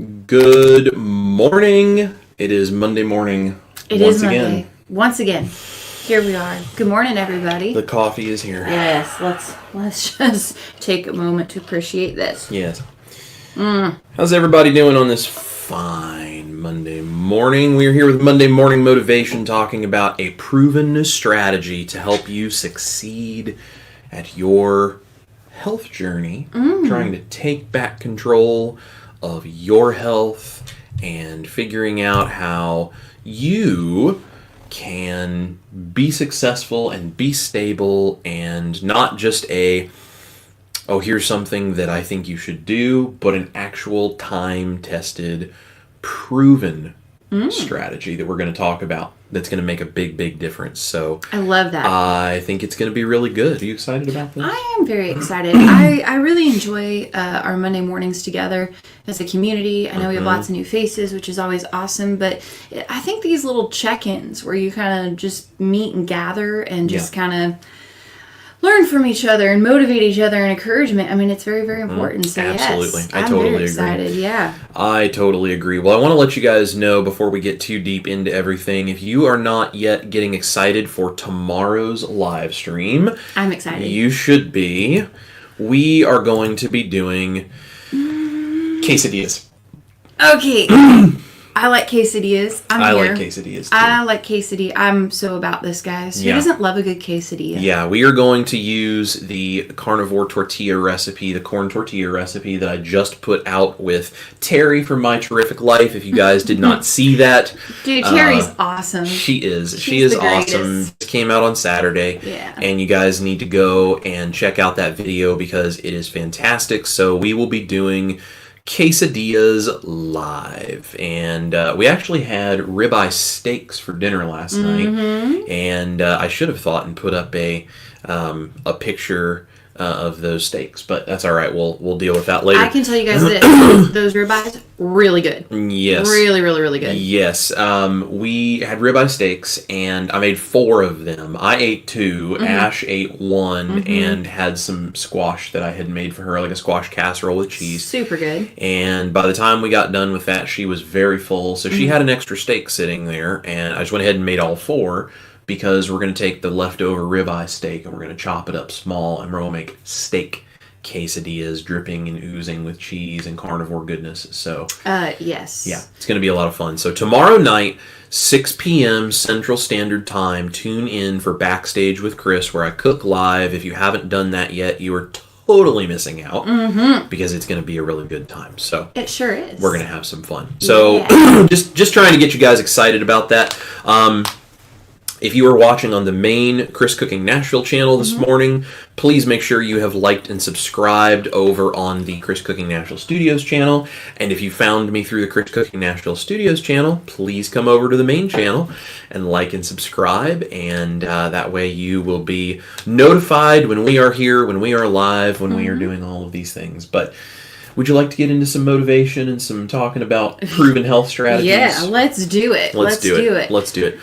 Good morning. It is Monday morning. It is Monday. Once again. Here we are. Good morning, everybody. The coffee is here. Yes, let's just take a moment to appreciate this. Yes. How's everybody doing on this fine Monday morning? We're here with Monday Morning Motivation, talking about a proven strategy to help you succeed at your health journey, trying to take back control of your health and figuring out how you can be successful and be stable and not just here's something that I think you should do, but an actual time-tested, proven strategy that we're going to talk about that's going to make a big difference. So I love that. I think it's going to be really good. Are you excited about this? I am very excited. I really enjoy our Monday mornings together as a community. I know we have lots of new faces, which is always awesome, but I think these little check-ins where you kind of just meet and gather and just kind of learn from each other and motivate each other and encouragement. I mean, it's very important. So absolutely. Yes, I totally very agree. Excited. Yeah. I totally agree. Well, I want to let you guys know before we get too deep into everything, if you are not yet getting excited for tomorrow's live stream, I'm excited. You should be. We are going to be doing quesadillas. Okay. I like quesadillas. I like quesadillas too. I like quesadilla. I'm so about this, guys. Who doesn't love a good quesadilla? Yeah, we are going to use the carnivore tortilla recipe, the corn tortilla recipe that I just put out with Terry from My Terrific Life. If you guys did not see that. Dude, Terry's awesome. She is. She is awesome. It came out on Saturday. Yeah. And you guys need to go and check out that video because it is fantastic. So we will be doing quesadillas live, and we actually had ribeye steaks for dinner last night, and I should have thought and put up a picture of those steaks, but that's all right. We'll deal with that later. I can tell you guys this: those ribeyes, really good. Yes, really good. Yes, we had ribeye steaks, and I made 4 of them. I ate 2. Ash ate 1, and had some squash that I had made for her, like a squash casserole with cheese. Super good. And by the time we got done with that, she was very full, so she had an extra steak sitting there, and I just went ahead and made all 4. Because we're going to take the leftover ribeye steak and we're going to chop it up small and we're going to make steak quesadillas dripping and oozing with cheese and carnivore goodness. So, yes. Yeah, it's going to be a lot of fun. So tomorrow night, 6 p.m. Central Standard Time, tune in for Backstage with Chris where I cook live. If you haven't done that yet, you are totally missing out because it's going to be a really good time. So it sure is. We're going to have some fun. So just trying to get you guys excited about that. If you are watching on the main Chris Cooking Nashville channel this morning, please make sure you have liked and subscribed over on the Chris Cooking Nashville Studios channel. And if you found me through the Chris Cooking Nashville Studios channel, please come over to the main channel and like and subscribe. And that way you will be notified when we are here, when we are live, when we are doing all of these things. But would you like to get into some motivation and some talking about proven health strategies? Yeah, let's do it. Let's do it. Let's do it.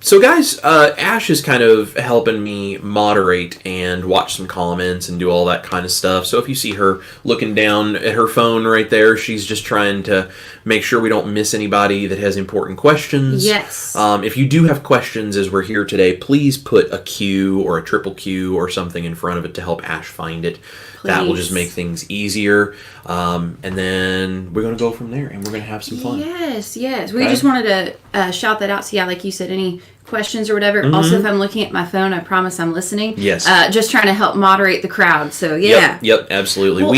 So guys, Ash is kind of helping me moderate and watch some comments and do all that kind of stuff. So if you see her looking down at her phone right there, she's just trying to make sure we don't miss anybody that has important questions. Yes. If you do have questions as we're here today, please put a Q or a triple Q or something in front of it to help Ash find it. Please. That will just make things easier. And then we're going to go from there and we're going to have some fun. Yes. We just wanted to shout that out. So yeah, like you said, any questions or whatever. Also, if I'm looking at my phone, I promise I'm listening. Yes. Just trying to help moderate the crowd. So yeah. Yep, absolutely. Well,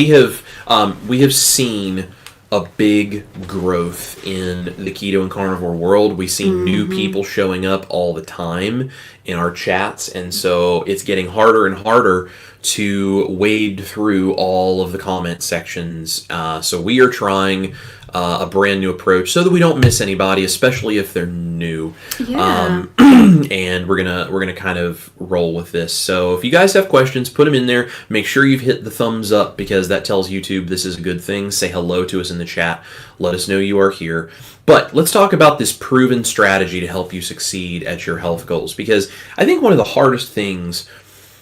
we have seen a big growth in the keto and carnivore world. We see new people showing up all the time in our chats, and so it's getting harder and harder to wade through all of the comment sections. So we are trying a brand new approach so that we don't miss anybody, especially if they're new. Yeah. And we're gonna kind of roll with this. So if you guys have questions, put them in there. Make sure you've hit the thumbs up because that tells YouTube this is a good thing. Say hello to us in the chat. Let us know you are here. But let's talk about this proven strategy to help you succeed at your health goals, because I think one of the hardest things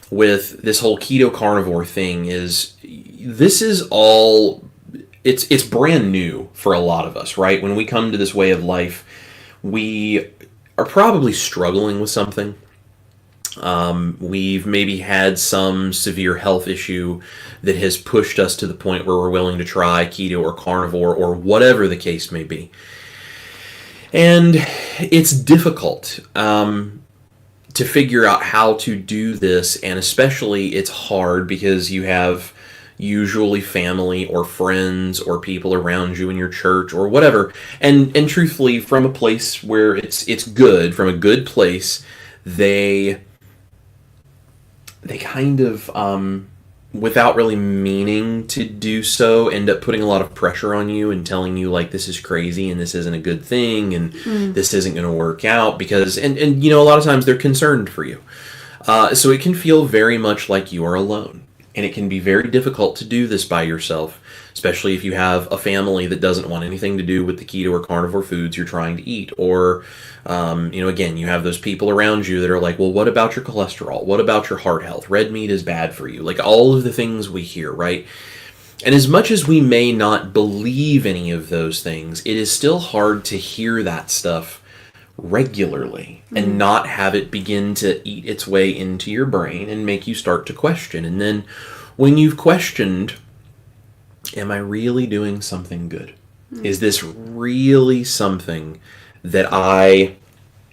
with this whole keto carnivore thing is this is all it's brand new for a lot of us, right? When we come to this way of life, we are probably struggling with something. We've maybe had some severe health issue that has pushed us to the point where we're willing to try keto or carnivore or whatever the case may be. And it's difficult to figure out how to do this, and especially it's hard because you have usually family or friends or people around you in your church or whatever. And truthfully, from a place where it's good, from a good place, they kind of, without really meaning to do so, end up putting a lot of pressure on you and telling you, like, this is crazy and this isn't a good thing and this isn't going to work out because, and you know, a lot of times they're concerned for you. So it can feel very much like you are alone. And it can be very difficult to do this by yourself, especially if you have a family that doesn't want anything to do with the keto or carnivore foods you're trying to eat. Or, you know, again, you have those people around you that are like, well, what about your cholesterol? What about your heart health? Red meat is bad for you. Like all of the things we hear, right? And as much as we may not believe any of those things, it is still hard to hear that stuff regularly and not have it begin to eat its way into your brain and make you start to question. And then when you've questioned, am I really doing something good? Is this really something that I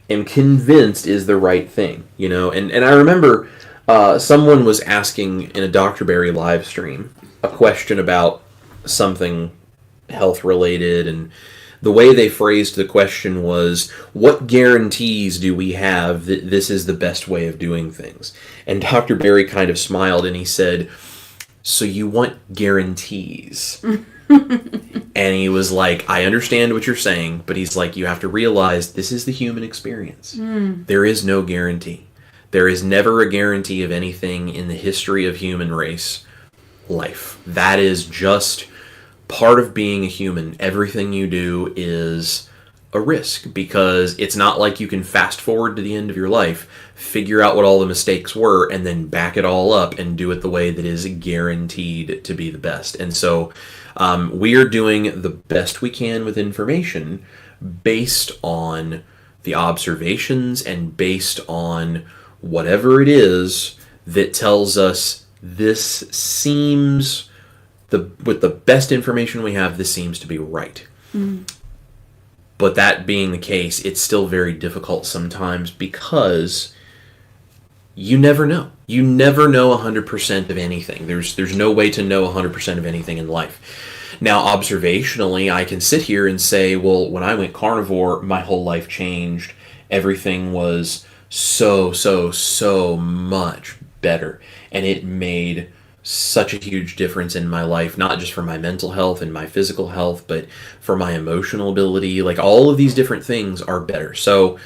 am convinced is the right thing? You know, and I remember someone was asking in a Dr. Barry live stream a question about something health related, and the way they phrased the question was, what guarantees do we have that this is the best way of doing things? And Dr. Barry kind of smiled and he said, so you want guarantees? And he was like, I understand what you're saying, but he's like, you have to realize this is the human experience. There is no guarantee. There is never a guarantee of anything in the history of human race life. That is just part of being a human. Everything you do is a risk because it's not like you can fast forward to the end of your life, figure out what all the mistakes were, and then back it all up and do it the way that is guaranteed to be the best. And so we are doing the best we can with information based on the observations and based on whatever it is that tells us this seems, with the best information we have, this seems to be right. But that being the case, it's still very difficult sometimes because you never know. You never know 100% of anything. There's no way to know 100% of anything in life. Now, observationally, I can sit here and say, well, when I went carnivore, my whole life changed. Everything was so much better. And it made such a huge difference in my life, not just for my mental health and my physical health, but for my emotional ability. Like all of these different things are better. So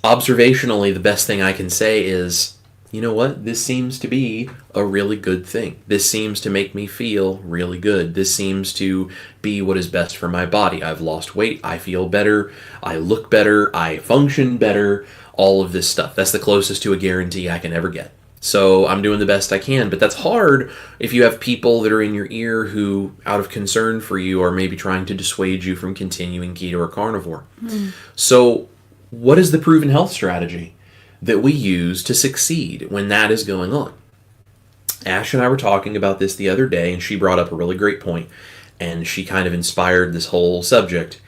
observationally, the best thing I can say is, you know what? This seems to be a really good thing. This seems to make me feel really good. This seems to be what is best for my body. I've lost weight. I feel better. I look better. I function better. All of this stuff. That's the closest to a guarantee I can ever get. So I'm doing the best I can, but that's hard if you have people that are in your ear who, out of concern for you, are maybe trying to dissuade you from continuing keto or carnivore. So what is the proven health strategy that we use to succeed when that is going on? Ash and I were talking about this the other day, and she brought up a really great point, and she kind of inspired this whole subject.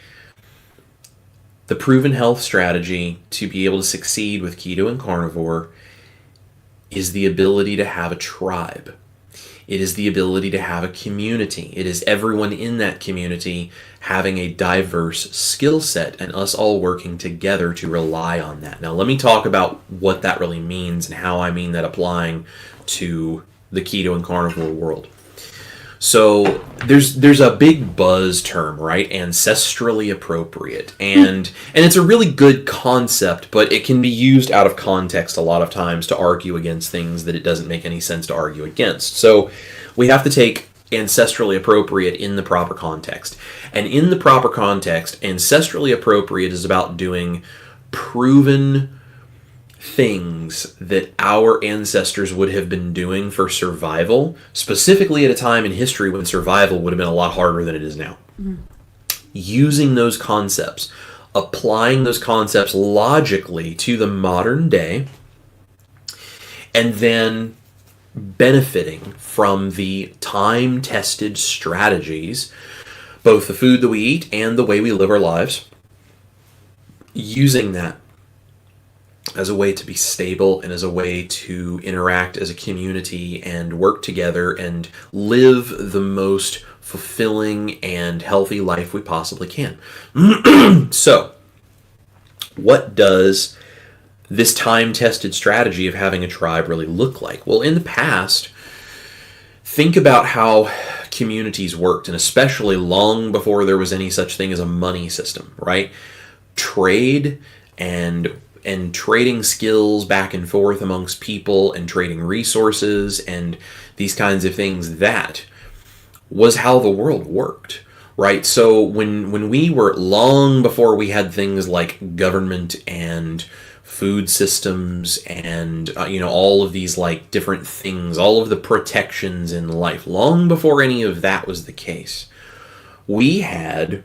The proven health strategy to be able to succeed with keto and carnivore is the ability to have a tribe. It is the ability to have a community. It is everyone in that community having a diverse skill set and us all working together to rely on that. Now, let me talk about what that really means and how I mean that applying to the keto and carnivore world. So there's a big buzz term, right? Ancestrally appropriate. And it's a really good concept, but it can be used out of context a lot of times to argue against things that it doesn't make any sense to argue against. So we have to take ancestrally appropriate in the proper context. And in the proper context, ancestrally appropriate is about doing proven things that our ancestors would have been doing for survival, specifically at a time in history when survival would have been a lot harder than it is now. Using those concepts, applying those concepts logically to the modern day, and then benefiting from the time-tested strategies, both the food that we eat and the way we live our lives, using that as a way to be stable and as a way to interact as a community and work together and live the most fulfilling and healthy life we possibly can. So, what does this time-tested strategy of having a tribe really look like? Well, in the past, think about how communities worked, and especially long before there was any such thing as a money system, right? Trade and trading skills back and forth amongst people and trading resources and these kinds of things, that was how the world worked, right? So when we were, long before we had things like government and food systems and all of these like different things, all of the protections in life, long before any of that was the case, we had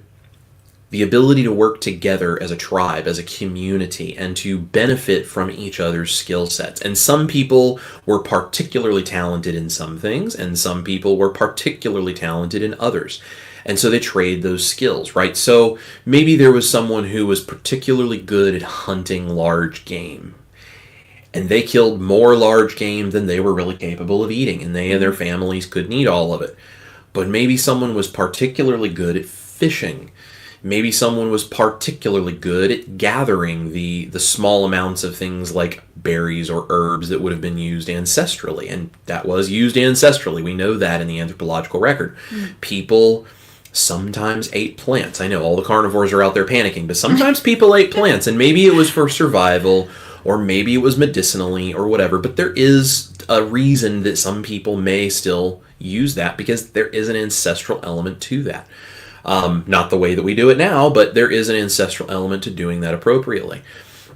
the ability to work together as a tribe, as a community, and to benefit from each other's skill sets. And some people were particularly talented in some things, and some people were particularly talented in others. And so they trade those skills, right? So maybe there was someone who was particularly good at hunting large game, and they killed more large game than they were really capable of eating, and they and their families couldn't eat all of it. But maybe someone was particularly good at fishing. Maybe someone was particularly good at gathering the small amounts of things like berries or herbs that would have been used ancestrally. And that was used ancestrally. We know that in the anthropological record. People sometimes ate plants. I know all the carnivores are out there panicking, but sometimes people ate plants. And maybe it was for survival, or maybe it was medicinally or whatever. But there is a reason that some people may still use that, because there is an ancestral element to that. Not the way that we do it now, but there is an ancestral element to doing that appropriately.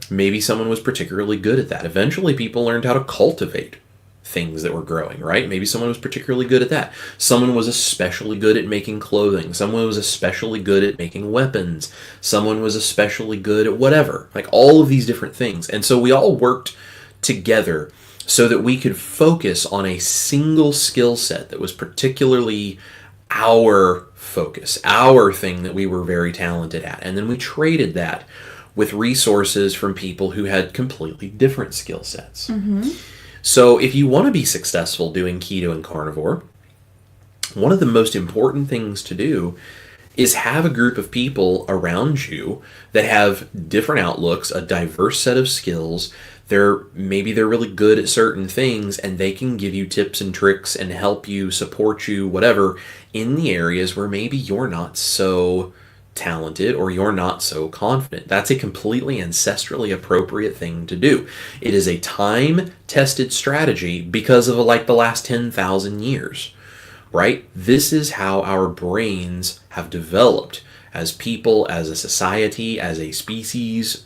Maybe someone was particularly good at that. Eventually, people learned how to cultivate things that were growing, right? Maybe someone was particularly good at that. Someone was especially good at making clothing. Someone was especially good at making weapons. Someone was especially good at whatever. Like all of these different things. And so we all worked together so that we could focus on a single skill set that was particularly our focus, our thing that we were very talented at. And then we traded that with resources from people who had completely different skill sets. So if you want to be successful doing keto and carnivore, one of the most important things to do is have a group of people around you that have different outlooks, a diverse set of skills. Maybe they're really good at certain things, and they can give you tips and tricks and help you, support you, whatever, in the areas where maybe you're not so talented or you're not so confident. That's a completely ancestrally appropriate thing to do. It is a time-tested strategy because of like the last 10,000 years, right? This is how our brains have developed as people, as a society, as a species.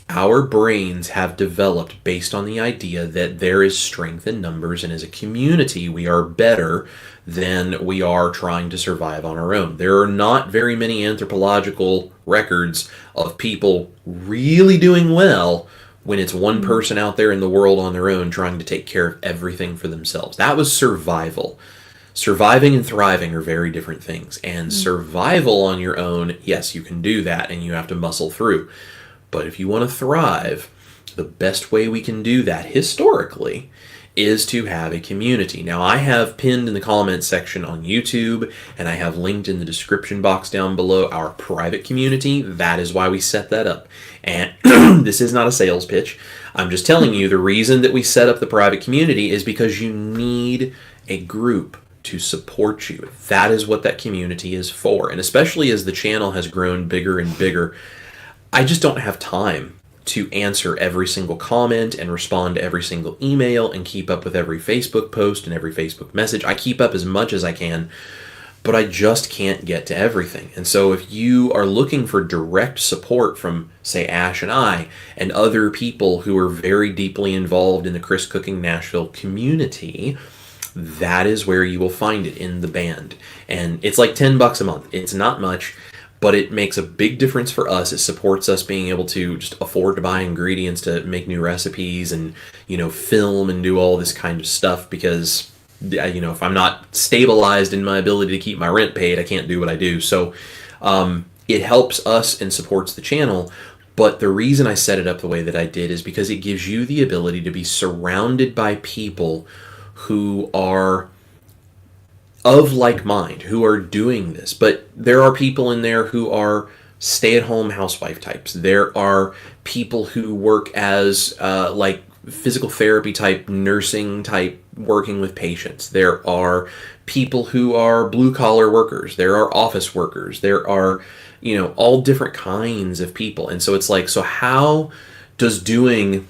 Our brains have developed based on the idea that there is strength in numbers, and as a community, we are better than we are trying to survive on our own. There are not very many anthropological records of people really doing well when it's one person out there in the world on their own trying to take care of everything for themselves. That was survival. Surviving and thriving are very different things. And survival on your own, yes, you can do that, and you have to muscle through. But if you want to thrive, the best way we can do that historically is to have a community. Now, I have pinned in the comments section on YouTube, and I have linked in the description box down below our private community. That is why we set that up. And this is not a sales pitch. I'm just telling you the reason that we set up the private community is because you need a group to support you. That is what that community is for. And especially as the channel has grown bigger and bigger, I just don't have time to answer every single comment and respond to every single email and keep up with every Facebook post and every Facebook message. I keep up as much as I can, but I just can't get to everything. And so if you are looking for direct support from, say, Ash and I, and other people who are very deeply involved in the Chris Cooking Nashville community, that is where you will find it, in the band. And it's like $10 a month. It's not much, but it makes a big difference for us. It supports us being able to just afford to buy ingredients to make new recipes and, film and do all this kind of stuff, because, if I'm not stabilized in my ability to keep my rent paid, I can't do what I do. So it helps us and supports the channel. But the reason I set it up the way that I did is because it gives you the ability to be surrounded by people who are of like mind, who are doing this. But there are people in there who are stay-at-home housewife types. There are people who work as like physical therapy type, nursing type, working with patients. There are people who are blue-collar workers. There are office workers. There are, all different kinds of people. And so it's like, so how does doing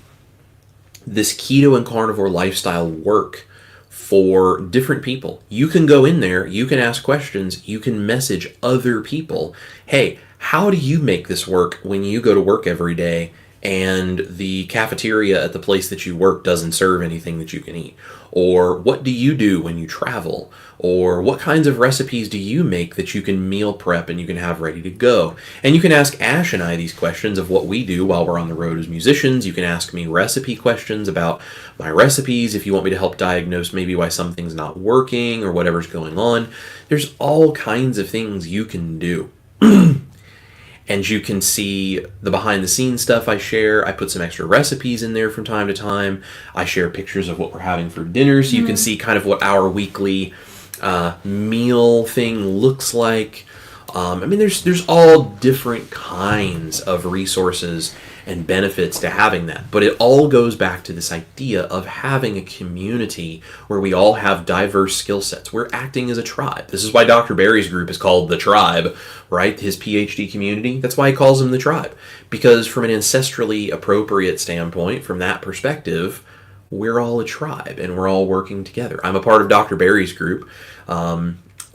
this keto and carnivore lifestyle work for different people? You can go in there, you can ask questions, you can message other people. Hey, how do you make this work when you go to work every day and the cafeteria at the place that you work doesn't serve anything that you can eat? Or what do you do when you travel? Or what kinds of recipes do you make that you can meal prep and you can have ready to go? And you can ask Ash and I these questions of what we do while we're on the road as musicians. You can ask me recipe questions about my recipes if you want me to help diagnose maybe why something's not working or whatever's going on. There's all kinds of things you can do. And you can see the behind-the-scenes stuff I share. I put some extra recipes in there from time to time. I share pictures of what we're having for dinner, so you can see kind of what our weekly meal thing looks like. There's all different kinds of resources and benefits to having that. But it all goes back to this idea of having a community where we all have diverse skill sets. We're acting as a tribe. This is why Dr. Barry's group is called The Tribe, right? His PhD community. That's why he calls them The Tribe. Because from an ancestrally appropriate standpoint, from that perspective, we're all a tribe and we're all working together. I'm a part of Dr. Barry's group.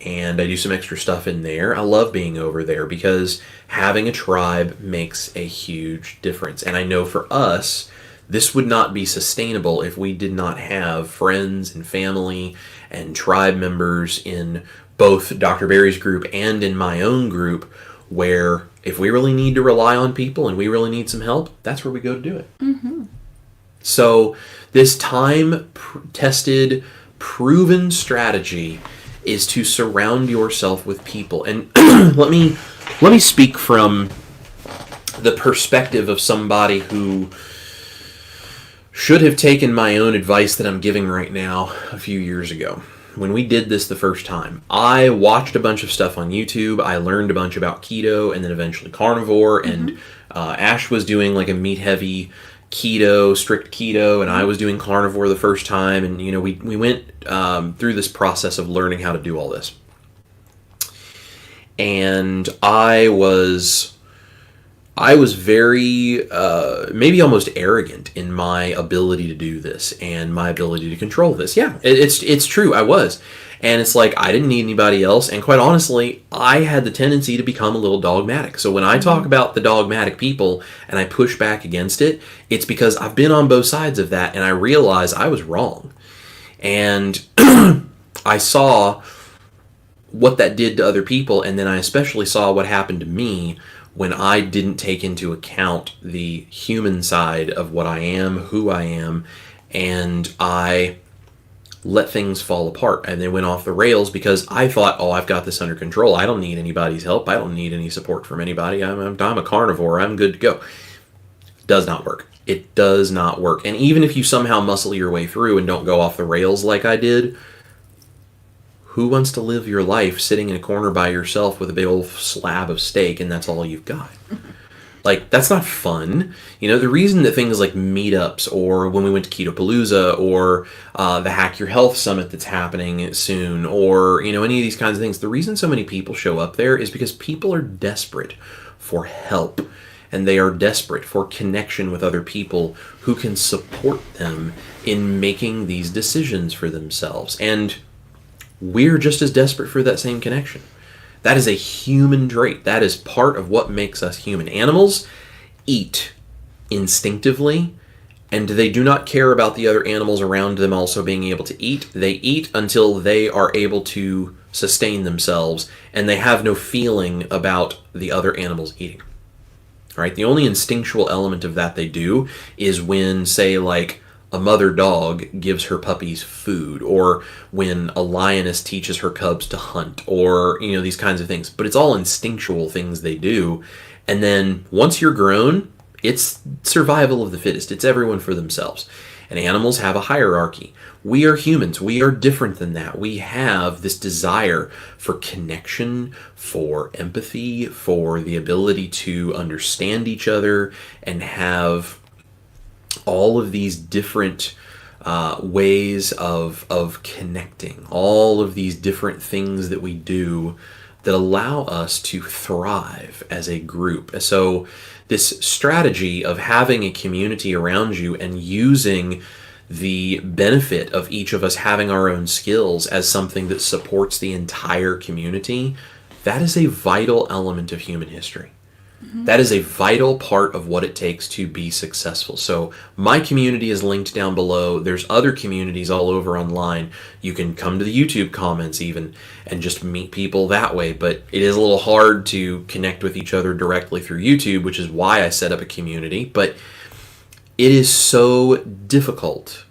And I do some extra stuff in there. I love being over there because having a tribe makes a huge difference. And I know for us, this would not be sustainable if we did not have friends and family and tribe members in both Dr. Barry's group and in my own group, where if we really need to rely on people and we really need some help, that's where we go to do it. Mm-hmm. So this time-tested, proven strategy is to surround yourself with people. And let me speak from the perspective of somebody who should have taken my own advice that I'm giving right now a few years ago. When we did this the first time, I watched a bunch of stuff on YouTube. I learned a bunch about keto and then eventually carnivore. Mm-hmm. And Ash was doing like a meat-heavy keto, strict keto, and I was doing carnivore the first time, and we went through this process of learning how to do all this. And I was very maybe almost arrogant in my ability to do this and my ability to control this. Yeah, it's true, I was. And it's like, I didn't need anybody else. And quite honestly, I had the tendency to become a little dogmatic. So when I talk about the dogmatic people and I push back against it, it's because I've been on both sides of that and I realized I was wrong. And I saw what that did to other people. And then I especially saw what happened to me when I didn't take into account the human side of what I am, who I am, and I let things fall apart and they went off the rails because I thought, oh, I've got this under control. I don't need anybody's help. I don't need any support from anybody. I'm a carnivore. I'm good to go. It does not work. It does not work. And even if you somehow muscle your way through and don't go off the rails like I did, who wants to live your life sitting in a corner by yourself with a big old slab of steak and that's all you've got? Like, that's not fun. The reason that things like meetups or when we went to Ketopalooza or the Hack Your Health Summit that's happening soon or, any of these kinds of things, the reason so many people show up there is because people are desperate for help and they are desperate for connection with other people who can support them in making these decisions for themselves. And we're just as desperate for that same connection. That is a human trait. That is part of what makes us human. Animals eat instinctively, and they do not care about the other animals around them also being able to eat. They eat until they are able to sustain themselves, and they have no feeling about the other animals eating. All right? The only instinctual element of that they do is when, say, like a mother dog gives her puppies food, or when a lioness teaches her cubs to hunt, or, you know, these kinds of things. But it's all instinctual things they do. And then once you're grown, it's survival of the fittest. It's everyone for themselves. And animals have a hierarchy. We are humans. We are different than that. We have this desire for connection, for empathy, for the ability to understand each other, and have all of these different ways of connecting, all of these different things that we do that allow us to thrive as a group. So this strategy of having a community around you and using the benefit of each of us having our own skills as something that supports the entire community, that is a vital element of human history. That is a vital part of what it takes to be successful. So my community is linked down below. There's other communities all over online. You can come to the YouTube comments even and just meet people that way. But it is a little hard to connect with each other directly through YouTube, which is why I set up a community. But it is so difficult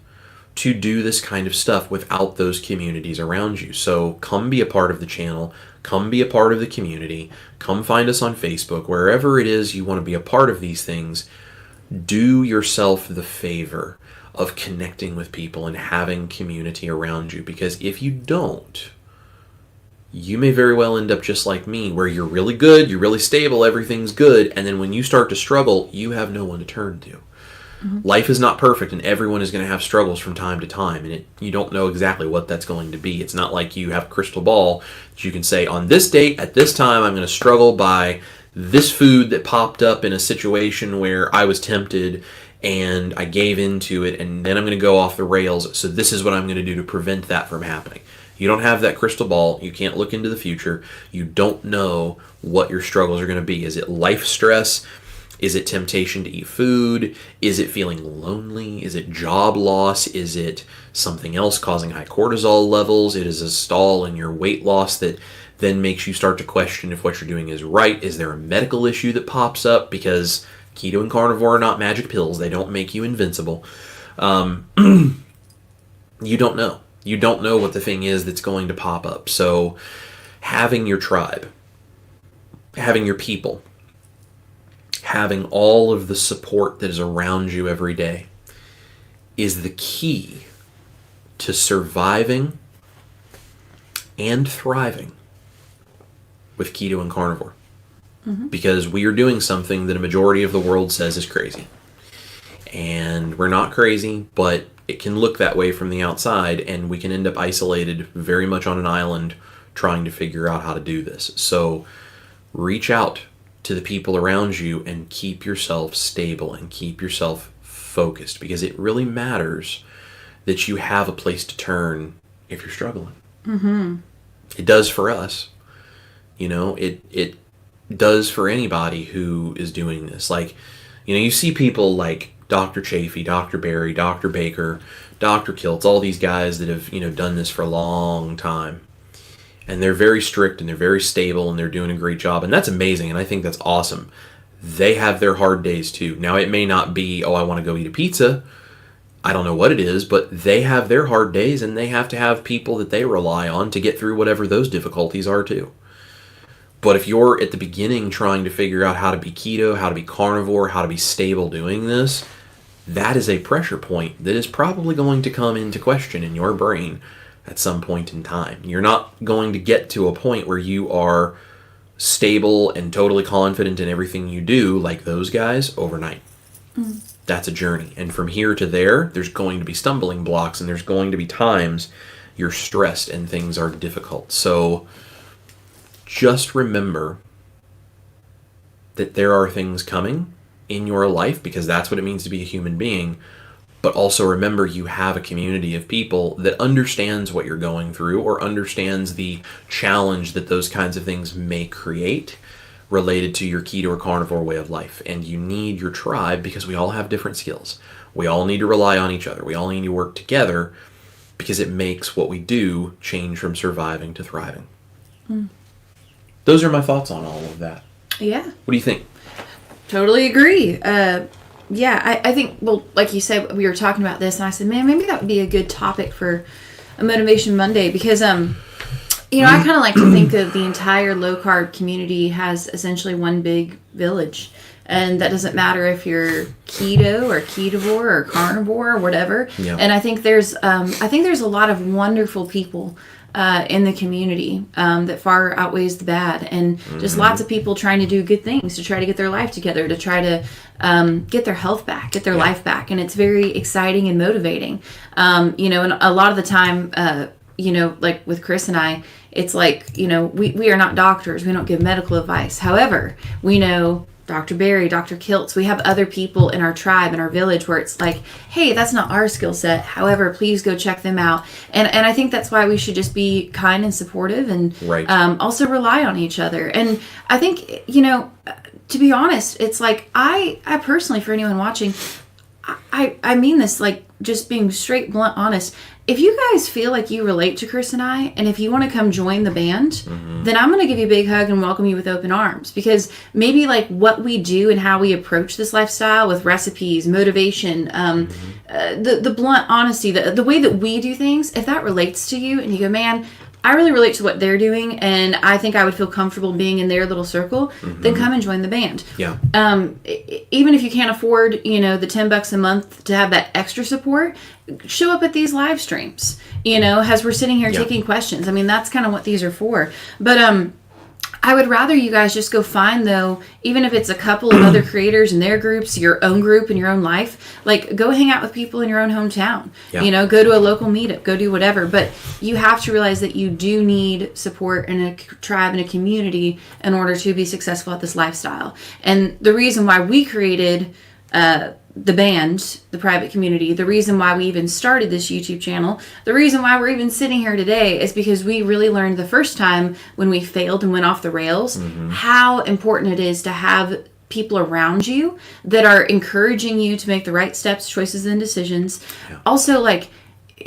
to do this kind of stuff without those communities around you. So come be a part of the channel. Come be a part of the community. Come find us on Facebook. Wherever it is you want to be a part of these things, do yourself the favor of connecting with people and having community around you. Because if you don't, you may very well end up just like me, where you're really good, you're really stable, everything's good, and then when you start to struggle, you have no one to turn to. Life is not perfect, and everyone is going to have struggles from time to time, and you don't know exactly what that's going to be. It's not like you have a crystal ball that you can say, on this date, at this time, I'm going to struggle by this food that popped up in a situation where I was tempted, and I gave into it, and then I'm going to go off the rails, so this is what I'm going to do to prevent that from happening. You don't have that crystal ball. You can't look into the future. You don't know what your struggles are going to be. Is it life stress? Is it temptation to eat food? Is it feeling lonely? Is it job loss? Is it something else causing high cortisol levels? It is a stall in your weight loss that then makes you start to question if what you're doing is right. Is there a medical issue that pops up? Because keto and carnivore are not magic pills. They don't make you invincible. You don't know. You don't know what the thing is that's going to pop up. So having your tribe, having your people, having all of the support that is around you every day is the key to surviving and thriving with keto and carnivore. Because we are doing something that a majority of the world says is crazy. And we're not crazy, but it can look that way from the outside, and we can end up isolated very much on an island trying to figure out how to do this. So reach out to the people around you and keep yourself stable and keep yourself focused, because it really matters that you have a place to turn if you're struggling. It does for us. You know, it does for anybody who is doing this. Like, you know, you see people like Dr. Chafee, Dr. Barry, Dr. Baker, Dr. Kiltz, all these guys that have, you know, done this for a long time. And they're very strict and they're very stable and they're doing a great job. And that's amazing. And I think that's awesome. They have their hard days too. Now, it may not be, oh, I want to go eat a pizza. I don't know what it is, but they have their hard days and they have to have people that they rely on to get through whatever those difficulties are too. But if you're at the beginning trying to figure out how to be keto, how to be carnivore, how to be stable doing this, that is a pressure point that is probably going to come into question in your brain at some point in time. You're not going to get to a point where you are stable and totally confident in everything you do like those guys overnight. That's a journey. And from here to there, there's going to be stumbling blocks and there's going to be times you're stressed and things are difficult. So just remember that there are things coming in your life, because that's what it means to be a human being. But also remember, you have a community of people that understands what you're going through or understands the challenge that those kinds of things may create related to your keto or carnivore way of life. And you need your tribe because we all have different skills. We all need to rely on each other. We all need to work together because it makes what we do change from surviving to thriving. Those are my thoughts on all of that. Yeah. What do you think? Totally agree. I think, well, like you said, we were talking about this, and I said, man, maybe that would be a good topic for a Motivation Monday, because, I kind of like to think of the entire low-carb community has essentially one big village, and that doesn't matter if you're keto or ketovore or carnivore or whatever. Yeah. And I think there's a lot of wonderful people in the community that far outweighs the bad, and just lots of people trying to do good things to try to get their life together, to try to get their health back, get their life back, and it's very exciting and motivating. And a lot of the time, like with Chris and I, it's like, we are not doctors, we don't give medical advice. However, we know Dr. Barry, Dr. Kiltz, we have other people in our tribe, in our village, where it's like, hey, that's not our skill set. However, please go check them out. And I think that's why we should just be kind and supportive, and also rely on each other. And I think, to be honest, it's like, I personally, for anyone watching, I mean this, like, just being straight, blunt, honest. If you guys feel like you relate to Chris and I, and if you want to come join the band, then I'm going to give you a big hug and welcome you with open arms. Because maybe like what we do and how we approach this lifestyle with recipes, motivation, the blunt honesty, the way that we do things, if that relates to you and you go, man, I really relate to what they're doing, and I think I would feel comfortable being in their little circle, then come and join the band. Yeah. Even if you can't afford, the $10 a month to have that extra support, show up at these live streams, as we're sitting here taking questions. I mean, that's kind of what these are for. But I would rather you guys just go find, though, even if it's a couple of other creators and their groups, your own group in your own life, like go hang out with people in your own hometown, go to a local meetup, go do whatever. But you have to realize that you do need support in a tribe and a community in order to be successful at this lifestyle. And the reason why we created the band, the private community, the reason why we even started this YouTube channel, the reason why we're even sitting here today is because we really learned the first time when we failed and went off the rails, how important it is to have people around you that are encouraging you to make the right steps, choices, and decisions. Also, like,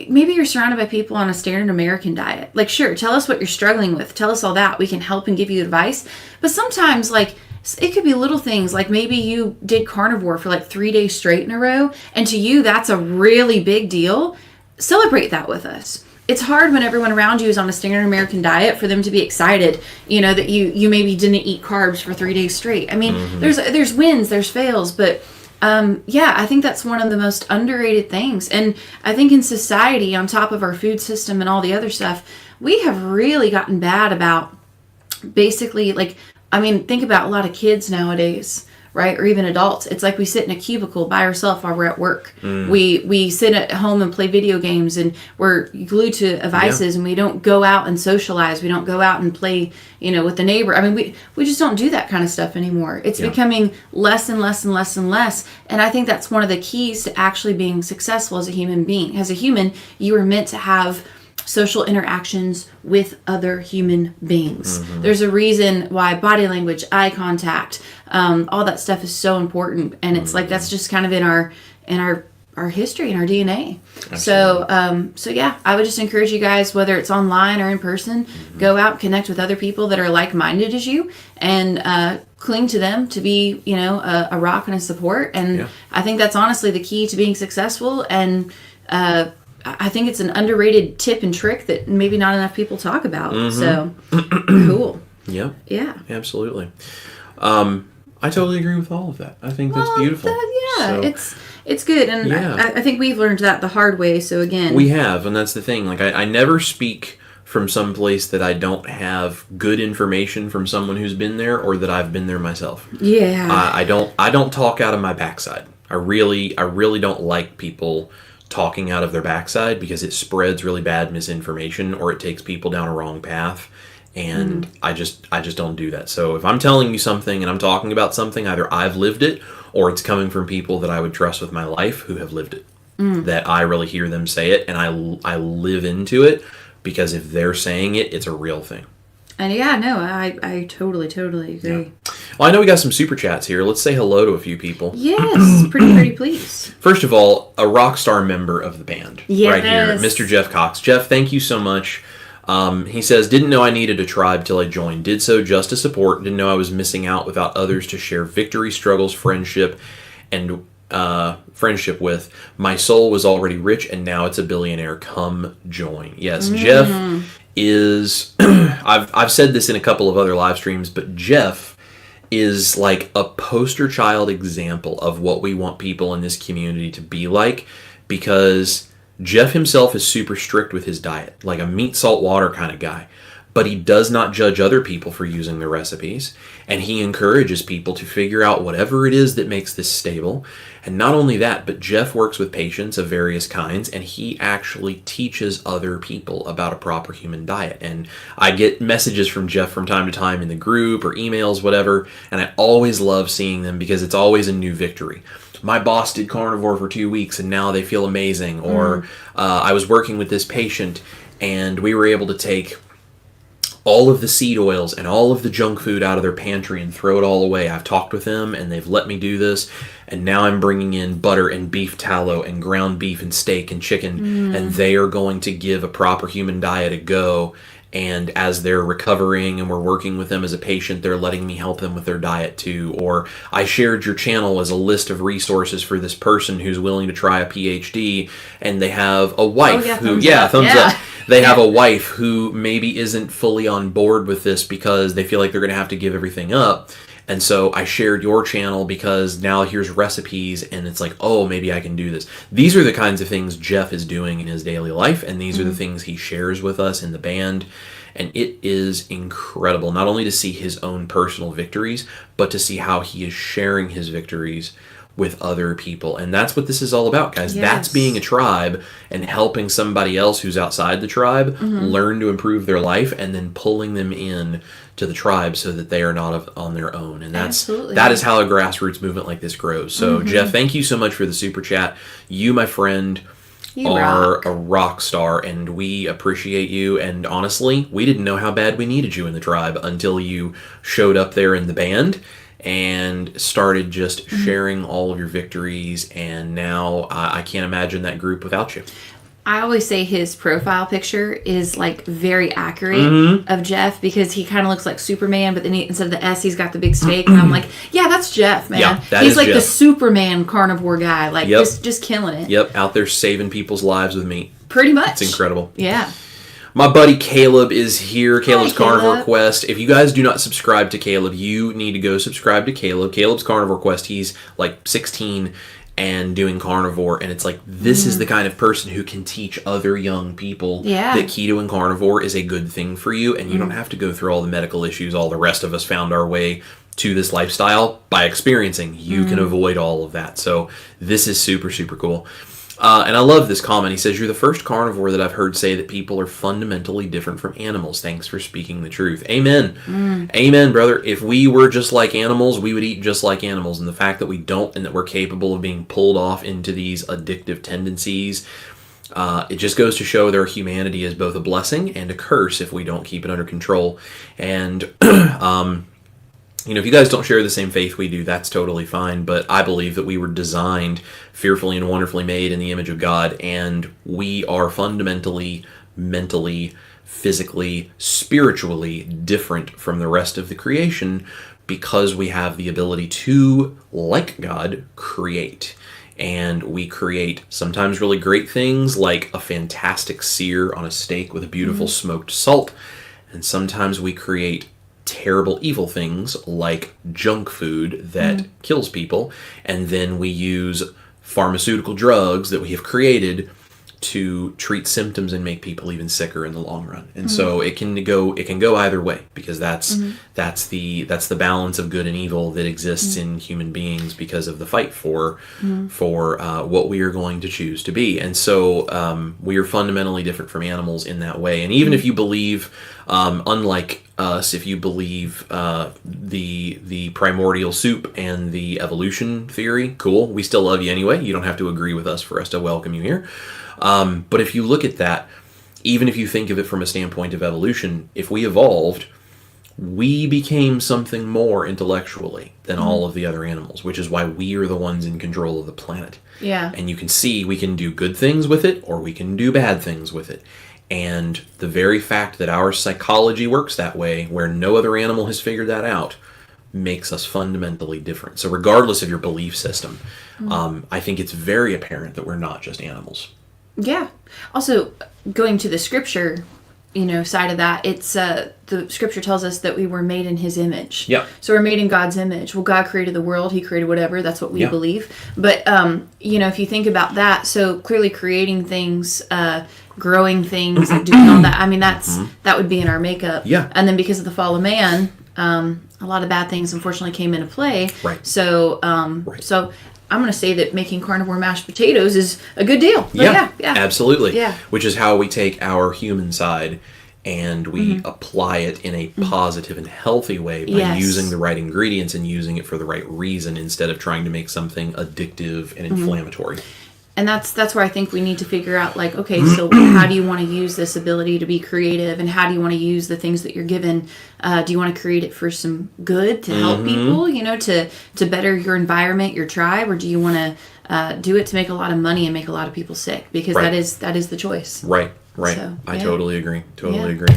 maybe you're surrounded by people on a standard American diet. Like, sure, tell us what you're struggling with. Tell us all that. We can help and give you advice. But sometimes, like, it could be little things, like maybe you did carnivore for like 3 days straight in a row, and to you that's a really big deal. Celebrate that with us. It's hard when everyone around you is on a standard American diet for them to be excited, that you maybe didn't eat carbs for 3 days straight. I mean, there's wins, there's fails, but I think that's one of the most underrated things. And I think in society, on top of our food system and all the other stuff, we have really gotten bad about basically, like, think about a lot of kids nowadays, right? Or even adults. It's like we sit in a cubicle by ourselves while we're at work. We sit at home and play video games, and we're glued to devices, and we don't go out and socialize. We don't go out and play, with the neighbor. I mean, we just don't do that kind of stuff anymore. It's becoming less and less and less and less. And I think that's one of the keys to actually being successful as a human being. As a human, you are meant to have social interactions with other human beings. There's a reason why body language, eye contact, all that stuff is so important, and it's like that's just kind of in our history and our DNA. Absolutely. So I would just encourage you guys, whether it's online or in person, go out, connect with other people that are like-minded as you, and cling to them to be a rock and a support. And I think that's honestly the key to being successful. And I think it's an underrated tip and trick that maybe not enough people talk about. So, cool. Yeah. Yeah. Absolutely. I totally agree with all of that. I think that's beautiful. It's good. And I think we've learned that the hard way. So, again. We have. And that's the thing. Like, I never speak from some place that I don't have good information from someone who's been there, or that I've been there myself. Yeah. I don't talk out of my backside. I really don't like people talking out of their backside, because it spreads really bad misinformation, or it takes people down a wrong path, and I just don't do that. So if I'm telling you something and I'm talking about something, either I've lived it or it's coming from people that I would trust with my life who have lived it. that I really hear them say it, and I live into it, because if they're saying it, it's a real thing. And yeah, no, I totally agree. Yeah. Well, I know we got some super chats here. Let's say hello to a few people. Yes, pretty please. First of all, a rock star member of the band. Yes. Right here, Mr. Jeff Cox. Jeff, thank you so much. He says, didn't know I needed a tribe till I joined. Did so just to support. Didn't know I was missing out without others to share victory, struggles, friendship with. My soul was already rich, and now it's a billionaire. Come join. Yes, Jeff is... I've said this in a couple of other live streams, but Jeff is like a poster child example of what we want people in this community to be like, because Jeff himself is super strict with his diet, like a meat, salt, water kind of guy. But he does not judge other people for using the recipes, and he encourages people to figure out whatever it is that makes this stable. And not only that, but Jeff works with patients of various kinds, and he actually teaches other people about a proper human diet. And I get messages from Jeff from time to time in the group or emails, whatever, and I always love seeing them because it's always a new victory. My boss did carnivore for 2 weeks and now they feel amazing. Or I was working with this patient and we were able to take all of the seed oils and all of the junk food out of their pantry and throw it all away. I've talked with them and they've let me do this. And now I'm bringing in butter and beef tallow and ground beef and steak and chicken. And they are going to give a proper human diet a go. And as they're recovering and we're working with them as a patient, they're letting me help them with their diet too. Or I shared your channel as a list of resources for this person who's willing to try a PhD, and they have a wife thumbs up. They have a wife who maybe isn't fully on board with this because they feel like they're going to have to give everything up. And so I shared your channel because now here's recipes, and it's like, oh, maybe I can do this. These are the kinds of things Jeff is doing in his daily life, and these are the things he shares with us in the band. And it is incredible, not only to see his own personal victories, but to see how he is sharing his victories with other people. And that's what this is all about, guys. Yes. That's being a tribe and helping somebody else who's outside the tribe learn to improve their life, and then pulling them in to the tribe so that they are not on their own. And that is how a grassroots movement like this grows. So Jeff, thank you so much for the super chat. You, my friend, are a rock star, and we appreciate you. And honestly, we didn't know how bad we needed you in the tribe until you showed up there in the band and started just sharing all of your victories. And now I can't imagine that group without you. I always say his profile picture is like very accurate of Jeff, because he kind of looks like Superman, but then instead of the S, he's got the big steak. And I'm like, yeah, that's Jeff, man. Yeah, he's like Jeff. The Superman carnivore guy, like just killing it. Yep, out there saving people's lives with meat. Pretty much. It's incredible. Yeah. My buddy Caleb is here. Caleb's Hi, Carnivore Caleb. Quest. If you guys do not subscribe to Caleb, you need to go subscribe to Caleb. Caleb's Carnivore Quest. He's like 16 and doing carnivore, and it's like, this is the kind of person who can teach other young people that keto and carnivore is a good thing for you, and you don't have to go through all the medical issues all the rest of us found our way to this lifestyle by experiencing. You can avoid all of that. So this is super, super cool. And I love this comment. He says, you're the first carnivore that I've heard say that people are fundamentally different from animals. Thanks for speaking the truth. Amen. Amen, brother. If we were just like animals, we would eat just like animals. And the fact that we don't, and that we're capable of being pulled off into these addictive tendencies, it just goes to show their humanity is both a blessing and a curse if we don't keep it under control. And if you guys don't share the same faith we do, that's totally fine. But I believe that we were designed fearfully and wonderfully made in the image of God, and we are fundamentally, mentally, physically, spiritually different from the rest of the creation, because we have the ability to, like God, create. And we create sometimes really great things, like a fantastic sear on a steak with a beautiful smoked salt. And sometimes we create terrible, evil things like junk food that kills people. And then we use pharmaceutical drugs that we have created to treat symptoms and make people even sicker in the long run. And so it can go either way, because that's the balance of good and evil that exists in human beings because of the fight for what we are going to choose to be. And so we are fundamentally different from animals in that way. And even if you believe, unlike us, if you believe the primordial soup and the evolution theory, cool, we still love you anyway. You don't have to agree with us for us to welcome you here. But if you look at that, even if you think of it from a standpoint of evolution, if we evolved, we became something more intellectually than all of the other animals, which is why we are the ones in control of the planet. Yeah. And you can see we can do good things with it, or we can do bad things with it. And the very fact that our psychology works that way, where no other animal has figured that out, makes us fundamentally different. So regardless of your belief system, I think it's very apparent that we're not just animals. Yeah. Also, going to the scripture, side of that, it's the scripture tells us that we were made in his image. Yeah. So we're made in God's image. Well, God created the world. He created whatever. That's what we believe. But, if you think about that, so clearly creating things, growing things, and doing all that, I mean, that would be in our makeup. Yeah. And then because of the fall of man, a lot of bad things unfortunately came into play. Right. So, so I'm going to say that making carnivore mashed potatoes is a good deal. Yeah, absolutely. Yeah. Which is how we take our human side and we apply it in a positive and healthy way by using the right ingredients and using it for the right reason, instead of trying to make something addictive and inflammatory. And that's where I think we need to figure out, like, okay, so how do you want to use this ability to be creative, and how do you want to use the things that you're given? Do you want to create it for some good, to help people, to better your environment, your tribe, or do you want to do it to make a lot of money and make a lot of people sick? Because that is the choice. Right. So, I totally agree. Agree.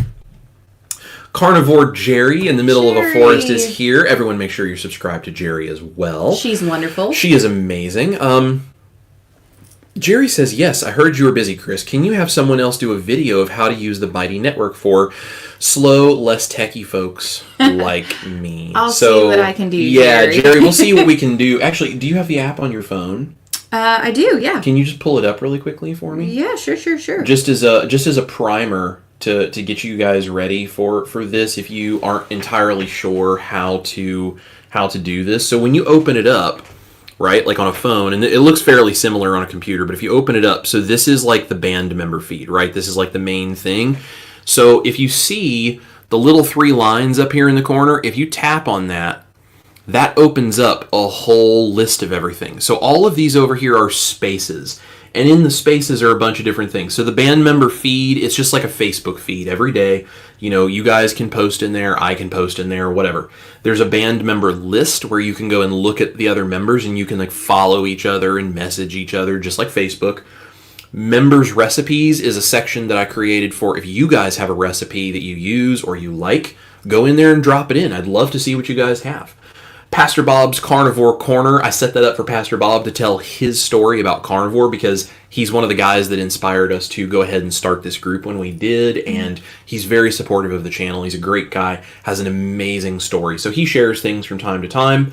Carnivore Jerry in the middle of a forest is here. Everyone make sure you're subscribed to Jerry as well. She's wonderful. She is amazing. Jerry says, yes, I heard you were busy, Chris. Can you have someone else do a video of how to use the Mighty Network for slow, less techie folks like me? I'll see what I can do, Jerry, we'll see what we can do. Actually, do you have the app on your phone? I do, yeah. Can you just pull it up really quickly for me? Yeah, sure. Just as a primer to get you guys ready for this, if you aren't entirely sure how to do this. So when you open it up, right, like on a phone, and it looks fairly similar on a computer, but if you open it up, so this is like the band member feed, right? This is like the main thing. So if you see the little 3 lines up here in the corner, if you tap on that opens up a whole list of everything. So all of these over here are spaces, and in the spaces are a bunch of different things. So the band member feed, it's just like a Facebook feed every day. You guys can post in there, I can post in there, whatever. There's a band member list where you can go and look at the other members, and you can like follow each other and message each other, just like Facebook. Members recipes is a section that I created for if you guys have a recipe that you use or you like, go in there and drop it in. I'd love to see what you guys have. Pastor Bob's Carnivore Corner, I set that up for Pastor Bob to tell his story about carnivore, because he's one of the guys that inspired us to go ahead and start this group when we did, and he's very supportive of the channel. He's a great guy, has an amazing story. So he shares things from time to time.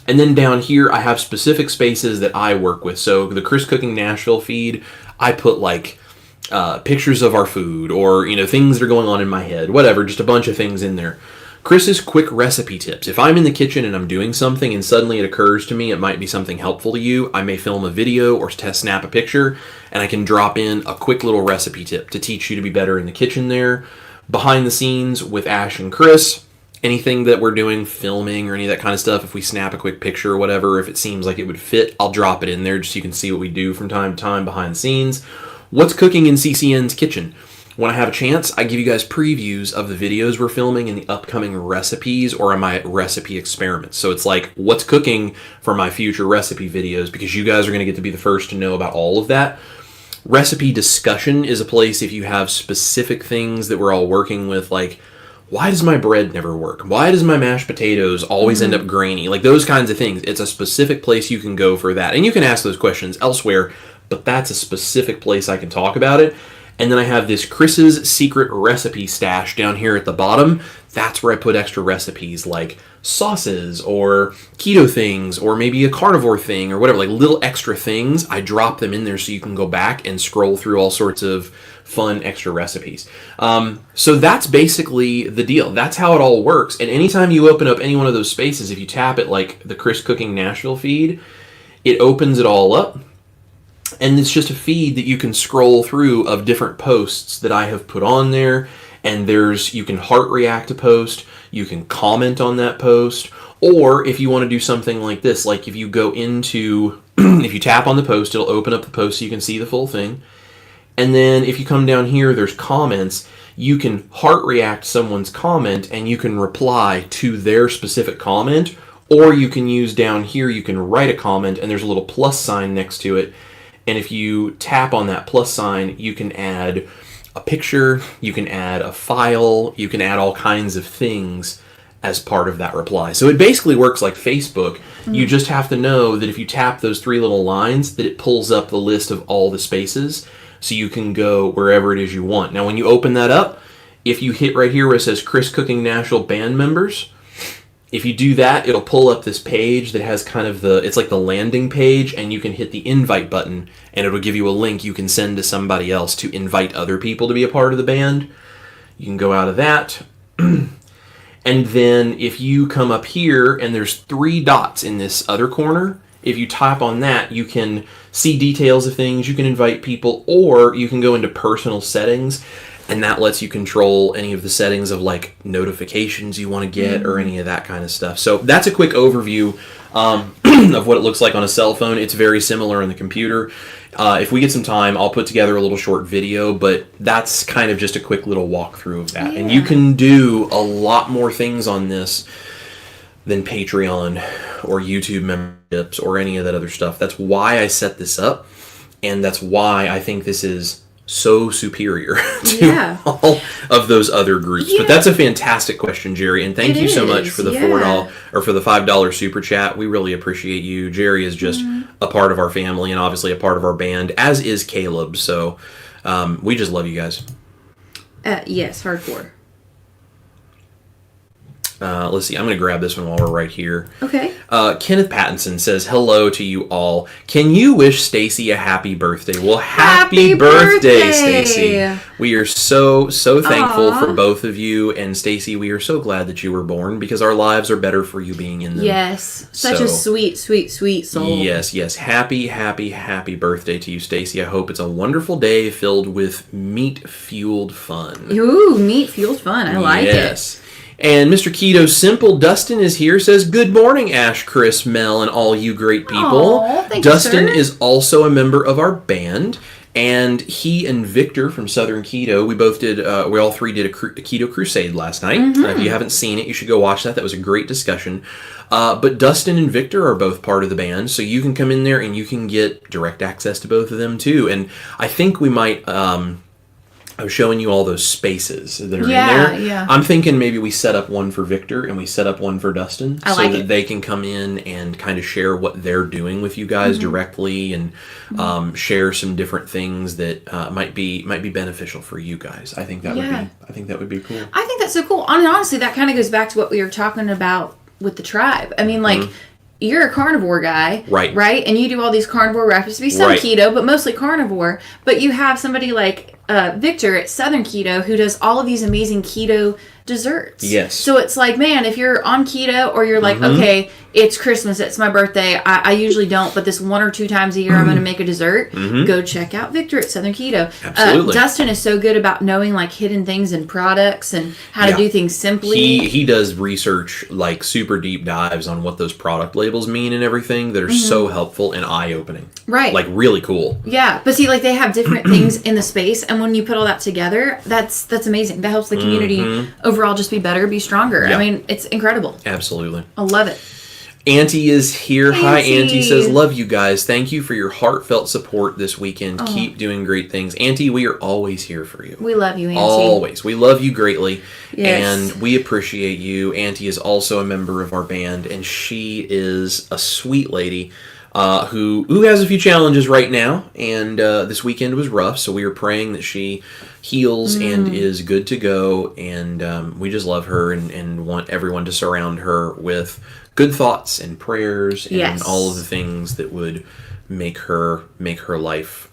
And then down here, I have specific spaces that I work with. So the Chris Cooking Nashville feed, I put like pictures of our food, or things that are going on in my head, whatever, just a bunch of things in there. Chris's quick recipe tips. If I'm in the kitchen and I'm doing something and suddenly it occurs to me it might be something helpful to you, I may film a video or snap a picture, and I can drop in a quick little recipe tip to teach you to be better in the kitchen there. Behind the scenes with Ash and Chris, anything that we're doing, filming or any of that kind of stuff, if we snap a quick picture or whatever, if it seems like it would fit, I'll drop it in there just so you can see what we do from time to time behind the scenes. What's cooking in CCN's kitchen? When I have a chance, I give you guys previews of the videos we're filming and the upcoming recipes or my recipe experiments. So it's like, what's cooking for my future recipe videos, because you guys are going to get to be the first to know about all of that. Recipe discussion is a place if you have specific things that we're all working with, like, why does my bread never work? Why does my mashed potatoes always end up grainy? Like those kinds of things. It's a specific place you can go for that. And you can ask those questions elsewhere, but that's a specific place I can talk about it. And then I have this Chris's Secret Recipe stash down here at the bottom. That's where I put extra recipes like sauces or keto things or maybe a carnivore thing or whatever, like little extra things. I drop them in there so you can go back and scroll through all sorts of fun extra recipes. So that's basically the deal. That's how it all works. And anytime you open up any one of those spaces, if you tap it like the Chris Cooking Nashville feed, it opens it all up. And it's just a feed that you can scroll through of different posts that I have put on there. And you can heart react a post, you can comment on that post, or if you want to do something like this, like if you go into, if you tap on the post, it'll open up the post so you can see the full thing. And then if you come down here, there's comments. You can heart react someone's comment and you can reply to their specific comment, or you can use down here, you can write a comment and there's a little plus sign next to it. And if you tap on that plus sign, you can add a picture, you can add a file, you can add all kinds of things as part of that reply. So it basically works like Facebook. You just have to know that if you tap those three little lines, that it pulls up the list of all the spaces so you can go wherever it is you want. Now when you open that up, if you hit right here where it says Chris Cooking Nashville band members, if you do that, it'll pull up this page that has kind of it's like the landing page, and you can hit the invite button and it'll give you a link you can send to somebody else to invite other people to be a part of the band. You can go out of that. And then if you come up here and there's 3 dots in this other corner, if you tap on that, you can see details of things, you can invite people, or you can go into personal settings. And that lets you control any of the settings of like notifications you want to get or any of that kind of stuff. So that's a quick overview of what it looks like on a cell phone. It's very similar on the computer. If we get some time, I'll put together a little short video, but that's kind of just a quick little walkthrough of that. Yeah. And you can do a lot more things on this than Patreon or YouTube memberships or any of that other stuff. That's why I set this up, and that's why I think this is so superior to all of those other groups. But that's a fantastic question, Jerry, and thank you so much for the $4 or for the $5 super chat. We really appreciate you. Jerry is just a part of our family and obviously a part of our band, as is Caleb. So we just love you guys. Yes, hardcore. Let's see. I'm going to grab this one while we're right here. Okay. Kenneth Pattinson says, hello to you all. Can you wish Stacy a happy birthday? Well, happy birthday, Stacy. We are so thankful for both of you. And Stacy, we are so glad that you were born because our lives are better for you being in them. Yes. Such a sweet soul. Yes. Happy birthday to you, Stacy. I hope it's a wonderful day filled with meat-fueled fun. Ooh, meat-fueled fun. I like it. Yes. And Mr. Keto Simple Dustin is here, says, good morning, Ash, Chris, Mel, and all you great people. Aww, Dustin you, is also a member of our band, and he and Victor from Southern Keto, we all three did a Keto Crusade last night. If you haven't seen it, you should go watch that. That was a great discussion. But Dustin and Victor are both part of the band, so you can come in there and you can get direct access to both of them, too. And I think we might... I was showing you all those spaces that are in there. Yeah. I'm thinking maybe we set up one for Victor and we set up one for Dustin so that they can come in and kind of share what they're doing with you guys directly and share some different things that might be beneficial for you guys. I think that would be cool. I think that's so cool. I mean, honestly, that kind of goes back to what we were talking about with the tribe. I mean, like, you're a carnivore guy, right? And you do all these carnivore recipes, some keto, but mostly carnivore. But you have somebody like Victor at Southern Keto who does all of these amazing keto desserts. Yes. So it's like, man, if you're on keto or you're like, okay, it's Christmas, it's my birthday, I usually don't, but this 1 or 2 times a year I'm going to make a dessert, go check out Victor at Southern Keto. Absolutely. Dustin is so good about knowing like hidden things in products and how to do things simply. He does research, like super deep dives on what those product labels mean and everything that are so helpful and eye-opening. Right. Like really cool. Yeah, but see, like they have different things in the space, and when you put all that together, that's amazing. That helps the community overall just be better, be stronger. I mean, it's incredible. Absolutely. I love it. Auntie is here. Hey, Hi, Auntie. Auntie says, love you guys. Thank you for your heartfelt support this weekend. Keep doing great things. Auntie, we are always here for you. We love you, Auntie. Always. We love you greatly. Yes. And we appreciate you. Auntie is also a member of our band, and she is a sweet lady. who has a few challenges right now, and this weekend was rough, so we were praying that she heals and is good to go, and we just love her and want everyone to surround her with good thoughts and prayers and all of the things that would make her life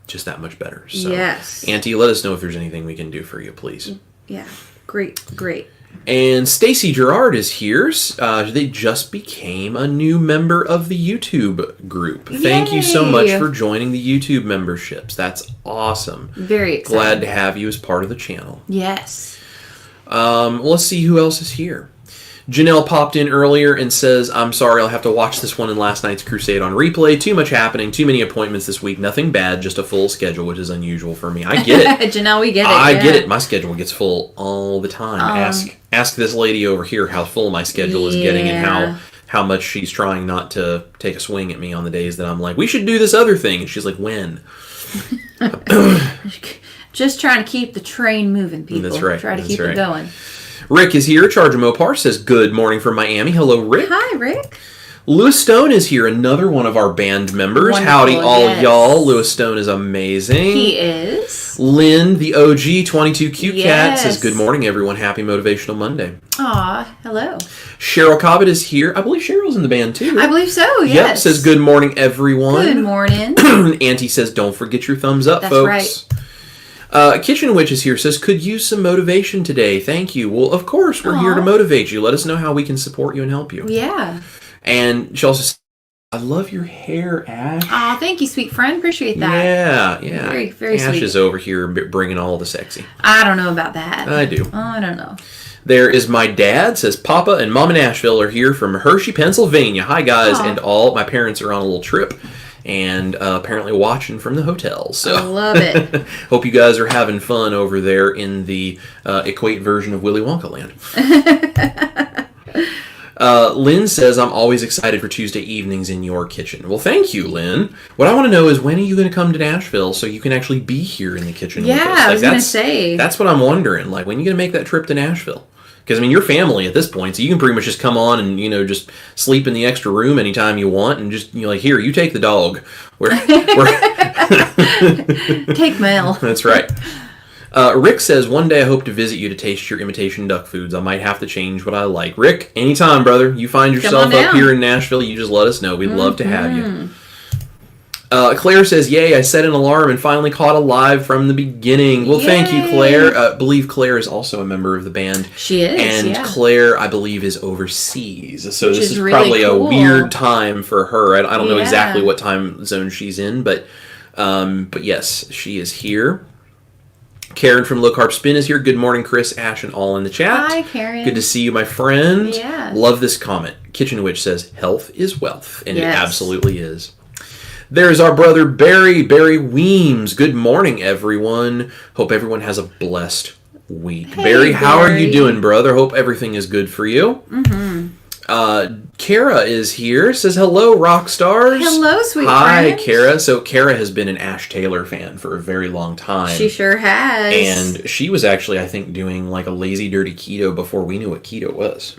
just that much better. So, Auntie, let us know if there's anything we can do for you, please. Yeah, great. And Stacy Gerard is here. They just became a new member of the YouTube group. Yay! Thank you so much for joining the YouTube memberships. That's awesome. Very excited. Glad to have you as part of the channel. Yes. Let's see who else is here. Janelle popped in earlier and says, I'm sorry, I'll have to watch this one in last night's crusade on replay. Too much happening, too many appointments this week. Nothing bad, just a full schedule, which is unusual for me. I get it. Janelle, we get it. I get it. My schedule gets full all the time. Ask this lady over here how full my schedule is getting and how much she's trying not to take a swing at me on the days that I'm like, we should do this other thing. And she's like, when? Just trying to keep the train moving, people. That's right. Try to keep it going. Rick is here. Charger Mopar says, good morning from Miami. Hello, Rick. Hi, Rick. Lewis Stone is here, another one of our band members. Wonderful, howdy, all y'all. Lewis Stone is amazing. He is. Lynn, the OG 22 Cute Cat, says, good morning, everyone. Happy Motivational Monday. Aw, hello. Cheryl Cobbett is here. I believe Cheryl's in the band, too. I believe so, yes. Yep, says, good morning, everyone. Good morning. Auntie says, don't forget your thumbs up, That's folks. Right. Kitchen Witch is here, says, could use some motivation today. Thank you. Well, of course, we're here to motivate you. Let us know how we can support you and help you. Yeah. And she also says, I love your hair, Ash. Aw, thank you, sweet friend. Appreciate that. Yeah. Very, very Ash sweet. is over here bringing all the sexy. I don't know about that. I do. I don't know. There is my dad, says, Papa and Mama Nashville are here from Hershey, Pennsylvania. Hi, guys. Aww. And all. My parents are on a little trip. And apparently watching from the hotel. So I love it. Hope you guys are having fun over there in the Equate version of Willy Wonka land. Lynn says, I'm always excited for Tuesday evenings in your kitchen. Well, thank you, Lynn. What I want to know is, when are you going to come to Nashville so you can actually be here in the kitchen with us? I was going to say. That's what I'm wondering. Like, when are you going to make that trip to Nashville? Because, I mean, you're family at this point, so you can pretty much just come on and, just sleep in the extra room anytime you want and just, here, you take the dog. Take Mel. That's right. Rick says, one day I hope to visit you to taste your imitation duck foods. I might have to change what I like. Rick, anytime, brother. You find yourself up here in Nashville, you just let us know. We'd love to have you. Claire says, yay, I set an alarm and finally caught a live from the beginning. Well, thank you, Claire. I believe Claire is also a member of the band. She is, And Claire, I believe, is overseas. So this is really probably cool. a weird time for her. I don't know exactly what time zone she's in, but yes, she is here. Karen from Low Carb Spin is here. Good morning, Chris, Ash, and all in the chat. Hi, Karen. Good to see you, my friend. Yeah. Love this comment. Kitchen Witch says, health is wealth. And it absolutely is. There's our brother Barry Weems. Good morning, everyone. Hope everyone has a blessed week. Hey, Barry, how are you doing, brother? Hope everything is good for you. Kara is here. Says, hello, rock stars. Hello, sweet Hi, friend. Kara. So Kara has been an Ash Taylor fan for a very long time. She sure has. And she was actually, I think, doing like a lazy, dirty keto before we knew what keto was.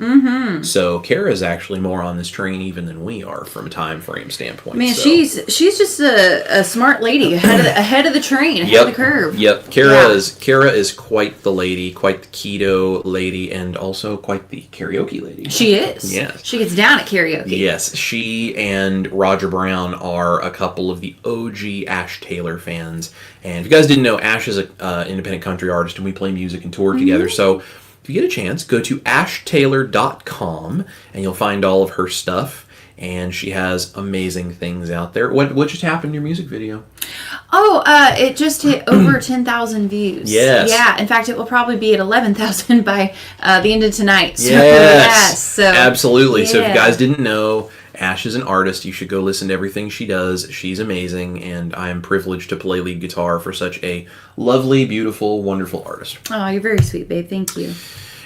So Kara's actually more on this train even than we are from a time frame standpoint. Man, so. she's just a smart lady, ahead of the train, ahead of the curve. Yep. Kara is quite the lady, quite the keto lady, and also quite the karaoke lady. She is. Yes. She gets down at karaoke. Yes, she and Roger Brown are a couple of the OG Ash Taylor fans. And if you guys didn't know, Ash is an independent country artist, and we play music and tour together. So if you get a chance, go to ashtaylor.com, and you'll find all of her stuff. And she has amazing things out there. What just happened in your music video? Oh, it just hit over 10,000 views. Yes. Yeah. In fact, it will probably be at 11,000 by the end of tonight. So, So, absolutely. So if you guys didn't know, Ash is an artist. You should go listen to everything she does. She's amazing, and I am privileged to play lead guitar for such a lovely, beautiful, wonderful artist. Oh, you're very sweet, babe. Thank you.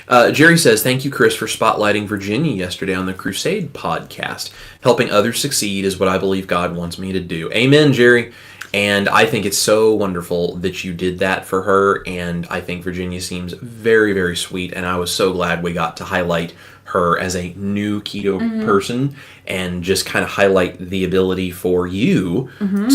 Jerry says, thank you, Chris, for spotlighting Virginia yesterday on the Crusade podcast. Helping others succeed is what I believe God wants me to do. Amen, Jerry. And I think it's so wonderful that you did that for her. And I think Virginia seems very, very sweet. And I was so glad we got to highlight her as a new keto person and just kind of highlight the ability for you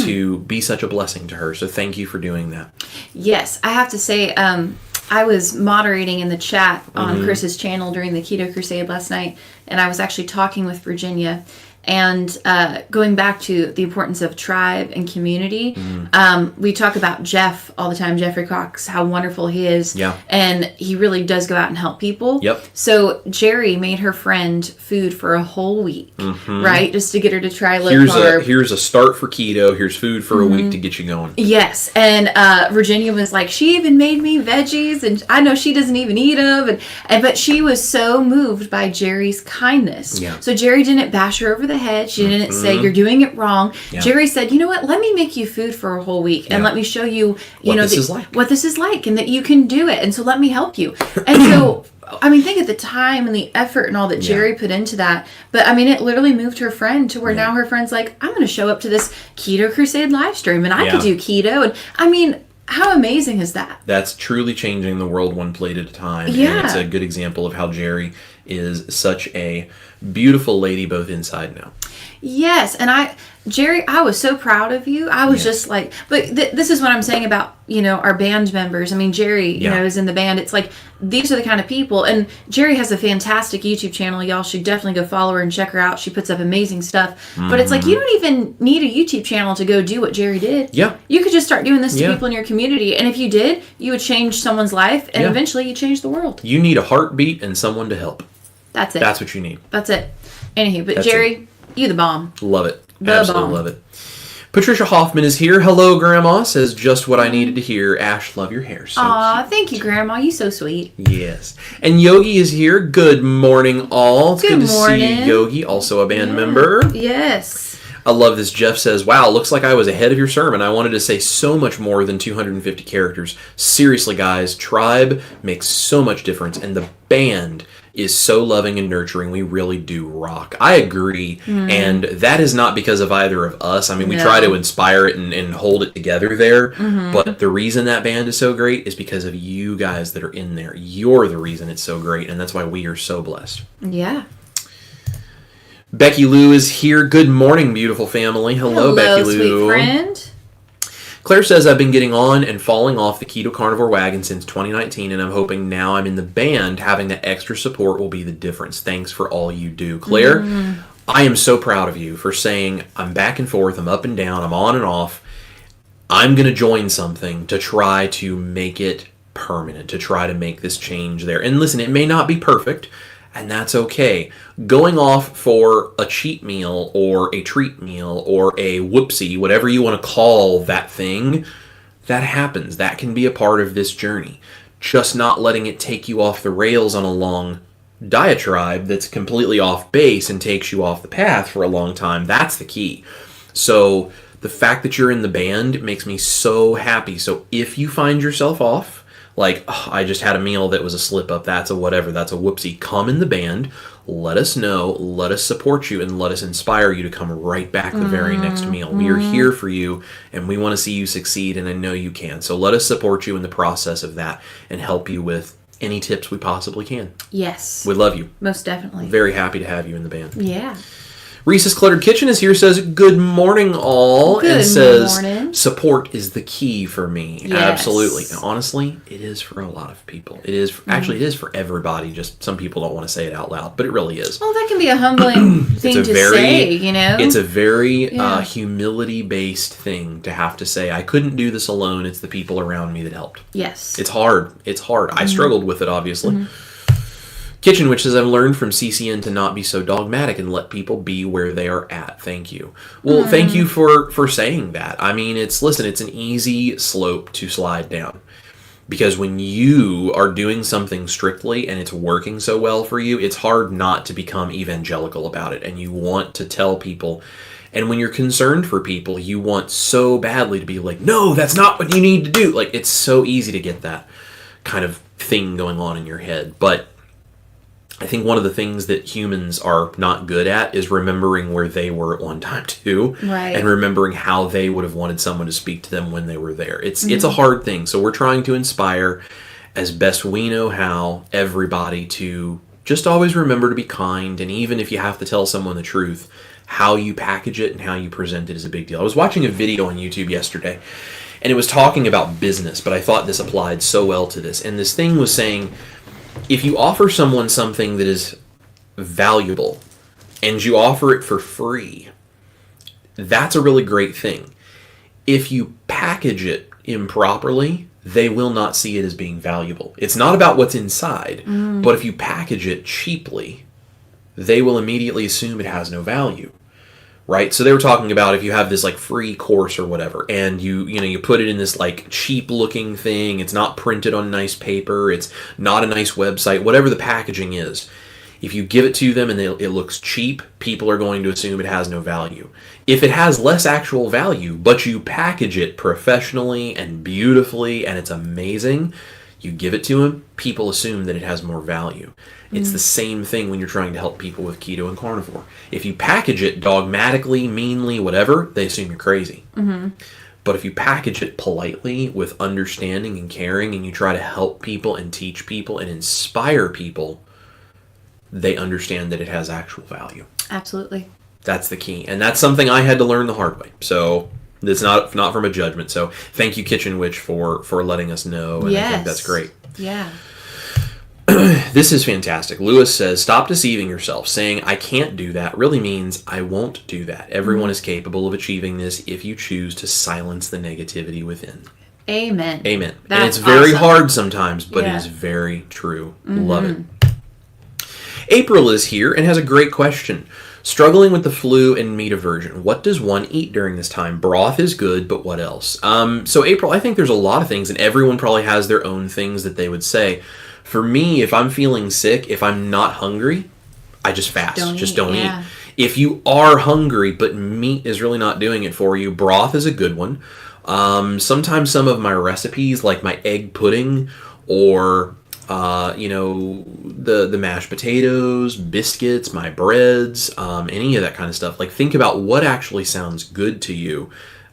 to be such a blessing to her. So thank you for doing that. Yes, I have to say, I was moderating in the chat on Chris's channel during the Keto Crusade last night, and I was actually talking with Virginia. And going back to the importance of tribe and community, we talk about Jeff all the time, Jeffrey Cox, how wonderful he is. Yeah. And he really does go out and help people. Yep. So Jerry made her friend food for a whole week, right? Just to get her to try low carb. Here's a start for keto. Here's food for a week to get you going. Yes. And Virginia was like, she even made me veggies, and I know she doesn't even eat them. But she was so moved by Jerry's kindness. Yeah. So Jerry didn't bash her over the head. She didn't say you're doing it wrong. Yeah. Jerry said, you know what, let me make you food for a whole week and let me show you what this is like and that you can do it, and so let me help you. And so I mean, think of the time and the effort and all that Jerry put into that. But I mean, it literally moved her friend to where now her friend's like, I'm going to show up to this Keto Crusade live stream and I could do keto. And I mean, how amazing is that? That's truly changing the world one plate at a time. Yeah. And it's a good example of how Jerry is such a beautiful lady both inside and out. Yes. And Jerry, I was so proud of you. I was just like, but this is what I'm saying about, our band members. I mean, Jerry, is in the band. It's like, these are the kind of people. And Jerry has a fantastic YouTube channel. Y'all should definitely go follow her and check her out. She puts up amazing stuff. But it's like, you don't even need a YouTube channel to go do what Jerry did. Yeah. You could just start doing this to people in your community. And if you did, you would change someone's life. And eventually you change the world. You need a heartbeat and someone to help. That's it. That's what you need. That's it. Anywho, but Jerry, you the bomb. Love it. The Absolutely bomb. love it. Patricia Hoffman is here. Hello, Grandma. Says just what I needed to hear. Ash, love your hair. So Aw, cute. thank you, Grandma. You so sweet. Yes. And Yogi is here. Good morning, all. It's good to morning. see Yogi, also a band member. Yes. I love this. Jeff says, wow, looks like I was ahead of your sermon. I wanted to say so much more than 250 characters. Seriously, guys, Tribe makes so much difference, and the band is so loving and nurturing. We really do rock. I agree. And that is not because of either of us. I mean, we try to inspire it and hold it together there. But the reason that band is so great is because of you guys that are in there. You're the reason it's so great, and that's why we are so blessed. Yeah. Becky Lou is here. Good morning, beautiful family. Hello, Becky Lou. Sweet friend. Claire says, I've been getting on and falling off the keto carnivore wagon since 2019, and I'm hoping now I'm in the band, having that extra support will be the difference. Thanks for all you do. Claire, I am so proud of you for saying, I'm back and forth, I'm up and down, I'm on and off. I'm going to join something to try to make it permanent, to try to make this change there. And listen, it may not be perfect, and that's okay. Going off for a cheat meal or a treat meal or a whoopsie, whatever you want to call that thing, that happens. That can be a part of this journey. Just not letting it take you off the rails on a long diatribe that's completely off base and takes you off the path for a long time. That's the key. So the fact that you're in the band makes me so happy. So if you find yourself off, like, oh, I just had a meal that was a slip up, that's a whatever, that's a whoopsie, come in the band, let us know, let us support you, and let us inspire you to come right back the very next meal. We are here for you, and we want to see you succeed, and I know you can. So let us support you in the process of that and help you with any tips we possibly can. Yes. We love you. Most definitely. Very happy to have you in the band. Yeah. Reese's Cluttered Kitchen is here, says, good morning, all. Good and says, morning. Support is the key for me. Yes. Absolutely. And honestly, it is for a lot of people. It is, actually, it is for everybody. Just some people don't want to say it out loud, but it really is. Well, that can be a humbling thing to say, It's a very humility-based thing to have to say, I couldn't do this alone. It's the people around me that helped. Yes. It's hard. It's hard. I struggled with it, obviously. Kitchen Witch says, I've learned from CCN to not be so dogmatic and let people be where they are at. Thank you. Well, thank you for saying that. I mean, it's an easy slope to slide down. Because when you are doing something strictly and it's working so well for you, it's hard not to become evangelical about it. And you want to tell people. And when you're concerned for people, you want so badly to be like, no, that's not what you need to do. Like, it's so easy to get that kind of thing going on in your head. But I think one of the things that humans are not good at is remembering where they were at one time too, right. and remembering how they would have wanted someone to speak to them when they were there. It's a hard thing. So we're trying to inspire, as best we know how, everybody to just always remember to be kind, and even if you have to tell someone the truth, how you package it and how you present it is a big deal. I was watching a video on YouTube yesterday, and it was talking about business, but I thought this applied so well to this. And this thing was saying, if you offer someone something that is valuable and you offer it for free, that's a really great thing. If you package it improperly, they will not see it as being valuable. It's not about what's inside, but if you package it cheaply, they will immediately assume it has no value. Right? So they were talking about if you have this like free course or whatever, and you put it in this like cheap looking thing, it's not printed on nice paper, it's not a nice website, whatever the packaging is. If you give it to them and it looks cheap, people are going to assume it has no value. If it has less actual value, but you package it professionally and beautifully and it's amazing, you give it to them, people assume that it has more value. It's the same thing when you're trying to help people with keto and carnivore. If you package it dogmatically, meanly, whatever, they assume you're crazy. But if you package it politely with understanding and caring, and you try to help people and teach people and inspire people, they understand that it has actual value. Absolutely. That's the key. And that's something I had to learn the hard way. So it's not from a judgment. So thank you, Kitchen Witch, for letting us know. And I think that's great. Yeah. This is fantastic. Lewis says, stop deceiving yourself. Saying, I can't do that really means I won't do that. Everyone is capable of achieving this if you choose to silence the negativity within. Amen. Amen. That's and it's very awesome. hard sometimes, but it is very true. Love it. April is here and has a great question. Struggling with the flu and meat aversion. What does one eat during this time? Broth is good, but what else? So April, I think there's a lot of things, and everyone probably has their own things that they would say. For me, if I'm feeling sick, if I'm not hungry, I just fast. Don't eat. If you are hungry, but meat is really not doing it for you, broth is a good one. Sometimes some of my recipes, like my egg pudding or the mashed potatoes, biscuits, my breads, any of that kind of stuff. Like, think about what actually sounds good to you.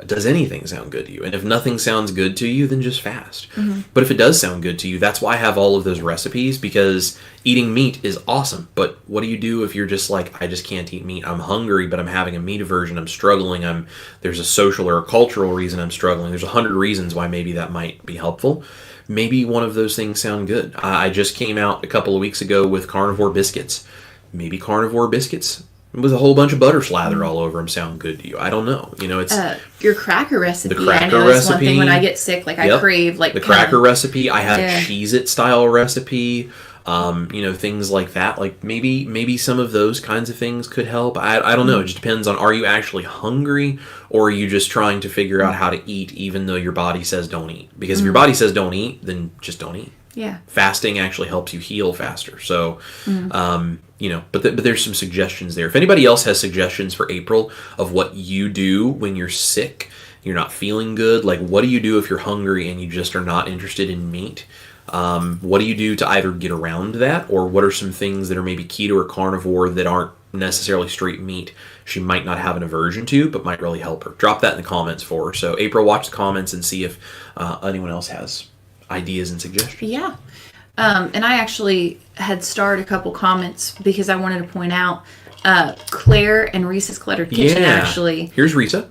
Does anything sound good to you? And if nothing sounds good to you, then just fast. But if it does sound good to you, that's why I have all of those recipes, because eating meat is awesome. But what do you do if you're just like, I just can't eat meat? I'm hungry, but I'm having a meat aversion. I'm struggling. There's a social or a cultural reason I'm struggling. There's 100 reasons why maybe that might be helpful. Maybe one of those things sound good. I just came out a couple of weeks ago with carnivore biscuits. Maybe carnivore biscuits with a whole bunch of butter slathered all over them sound good to you. I don't know. It's your cracker recipe. The cracker I know recipe. It's one thing when I get sick, like I crave like the cracker recipe. I have Cheez-It style recipe. Things like that. Like maybe some of those kinds of things could help. I don't know. It just depends on, are you actually hungry, or are you just trying to figure out how to eat even though your body says don't eat? Because if your body says don't eat, then just don't eat. Yeah. Fasting actually helps you heal faster. So, but there's some suggestions there. If anybody else has suggestions for April of what you do when you're sick, you're not feeling good, like what do you do if you're hungry and you just are not interested in meat? What do you do to either get around that, or what are some things that are maybe keto or carnivore that aren't necessarily straight meat she might not have an aversion to, but might really help her? Drop that in the comments for her. So April, watch the comments and see if anyone else has ideas and suggestions. Yeah. And I actually had starred a couple comments because I wanted to point out Claire and Risa's Cluttered Kitchen actually. Here's Risa.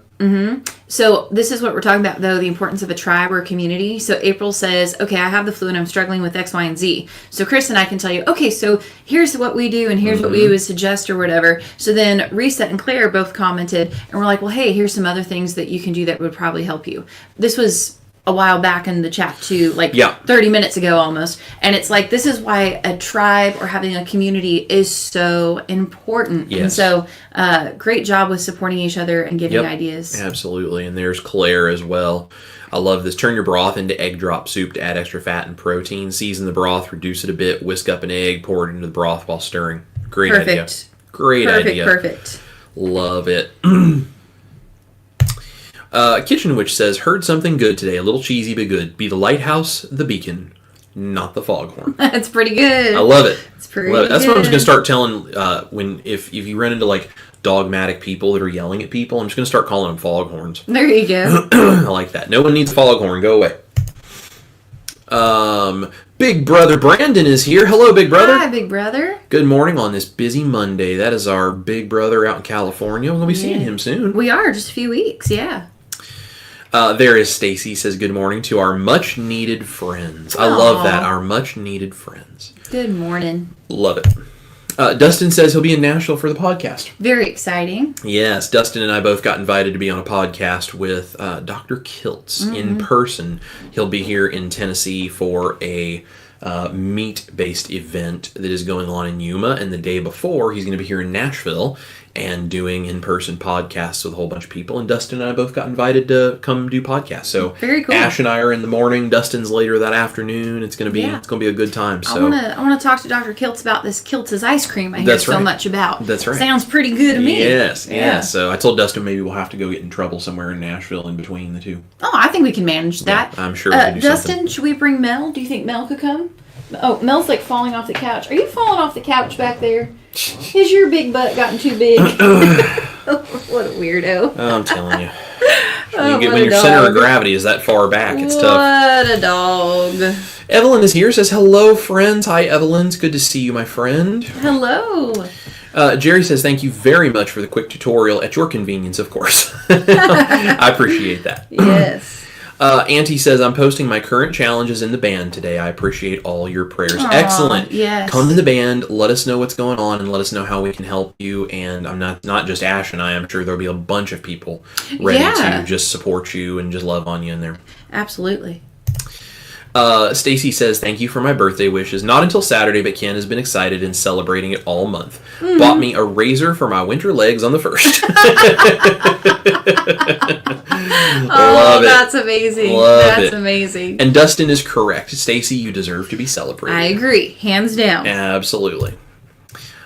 So this is what we're talking about, though, the importance of a tribe or community. So April says, okay, I have the flu and I'm struggling with X, Y, and Z. So Chris and I can tell you, okay, so here's what we do and here's what we would suggest or whatever. So then Risa and Claire both commented and we're like, well, hey, here's some other things that you can do that would probably help you. This was a while back in the chat too, 30 minutes ago almost. And it's like, this is why a tribe or having a community is so important. Yes. And so great job with supporting each other and giving ideas. Absolutely. And there's Claire as well. I love this. Turn your broth into egg drop soup to add extra fat and protein. Season the broth, reduce it a bit, whisk up an egg, pour it into the broth while stirring. Great idea. Great idea. Perfect. Love it. Kitchen Witch says, heard something good today. A little cheesy, but good. Be the lighthouse, the beacon, not the foghorn. That's pretty good. I love it. It's pretty Well, that's good. what I'm just going to start telling if you run into like dogmatic people that are yelling at people, I'm just going to start calling them foghorns. There you go. I like that. No one needs a foghorn. Go away. Big brother Brandon is here. Hello, big brother. Hi, big brother. Good morning on this busy Monday. That is our big brother out in California. We're going to be seeing him soon. We are, just a few weeks, yeah. There is Stacy, says good morning to our much needed friends. I love that, our much needed friends. Good morning. Love it. Dustin says he'll be in Nashville for the podcast. Very exciting. Yes, Dustin and I both got invited to be on a podcast with Dr. Kiltz in person. He'll be here in Tennessee for a meat-based event that is going on in Yuma, and the day before he's going to be here in Nashville and doing in-person podcasts with a whole bunch of people. And Dustin and I both got invited to come do podcasts. So very cool. Ash and I are in the morning. Dustin's later that afternoon. It's going to be a good time. So I want to talk to Dr. Kiltz about this Kiltz's ice cream I hear so much about. That's right. Sounds pretty good to me. Yes. So I told Dustin maybe we'll have to go get in trouble somewhere in Nashville in between the two. Oh, I think we can manage that. Yeah, I'm sure we can do Dustin, something. should we bring Mel? Do you think Mel could come? Oh, Mel's like falling off the couch. Are you falling off the couch back there? Has your big butt gotten too big? What a weirdo. I'm telling you. When your center of gravity is that far back, it's tough. What a dog. Evelyn is here, says, hello, friends. Hi, Evelyn. It's good to see you, my friend. Hello. Jerry says, thank you very much for the quick tutorial at your convenience, of course. I appreciate that. Yes. Auntie says, I'm posting my current challenges in the band today. I appreciate all your prayers. Aww, excellent. Yes. Come to the band, let us know what's going on, and let us know how we can help you. And I'm not just Ash and I'm sure there'll be a bunch of people ready to just support you and just love on you in there. Absolutely. Stacy says, thank you for my birthday wishes. Not until Saturday, but Ken has been excited and celebrating it all month. Bought me a razor for my winter legs on the 1st. Oh, that's amazing. That's amazing. And Dustin is correct. Stacy, you deserve to be celebrated. I agree. Hands down. Absolutely.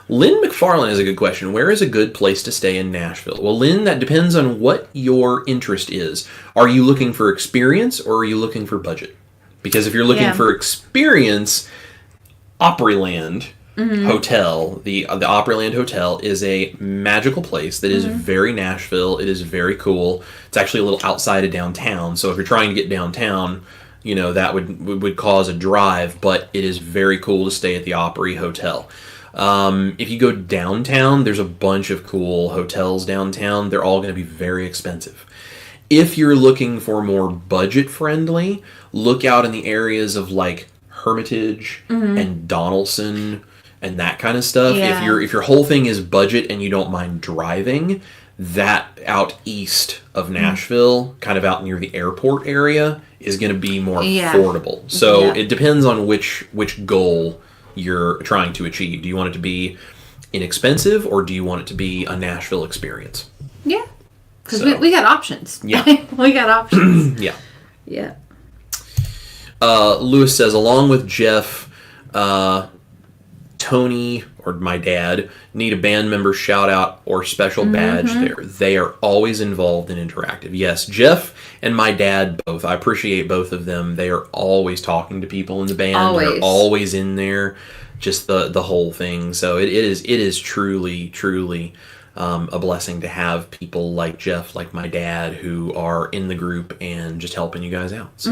Lynn McFarlane has a good question. Where is a good place to stay in Nashville? Well, Lynn, that depends on what your interest is. Are you looking for experience or are you looking for budget? Because if you're looking for experience, Opryland Hotel, the Opryland Hotel is a magical place that is very Nashville. It is very cool. It's actually a little outside of downtown. So if you're trying to get downtown, that would cause a drive, but it is very cool to stay at the Opry Hotel. If you go downtown, there's a bunch of cool hotels downtown. They're all going to be very expensive. If you're looking for more budget-friendly, look out in the areas of like Hermitage and Donaldson and that kind of stuff. Yeah. If your whole thing is budget and you don't mind driving, that out east of Nashville, kind of out near the airport area, is going to be more affordable. So it depends on which goal you're trying to achieve. Do you want it to be inexpensive or do you want it to be a Nashville experience? Yeah. Because we got options. Yeah. We got options. Yeah. Yeah. Lewis says, along with Jeff, Tony, or my dad, need a band member shout out or special badge there. They are always involved and interactive. Yes, Jeff and my dad both. I appreciate both of them. They are always talking to people in the band. Always. They're always in there. Just the whole thing. So it is truly a blessing to have people like Jeff, like my dad, who are in the group and just helping you guys out. So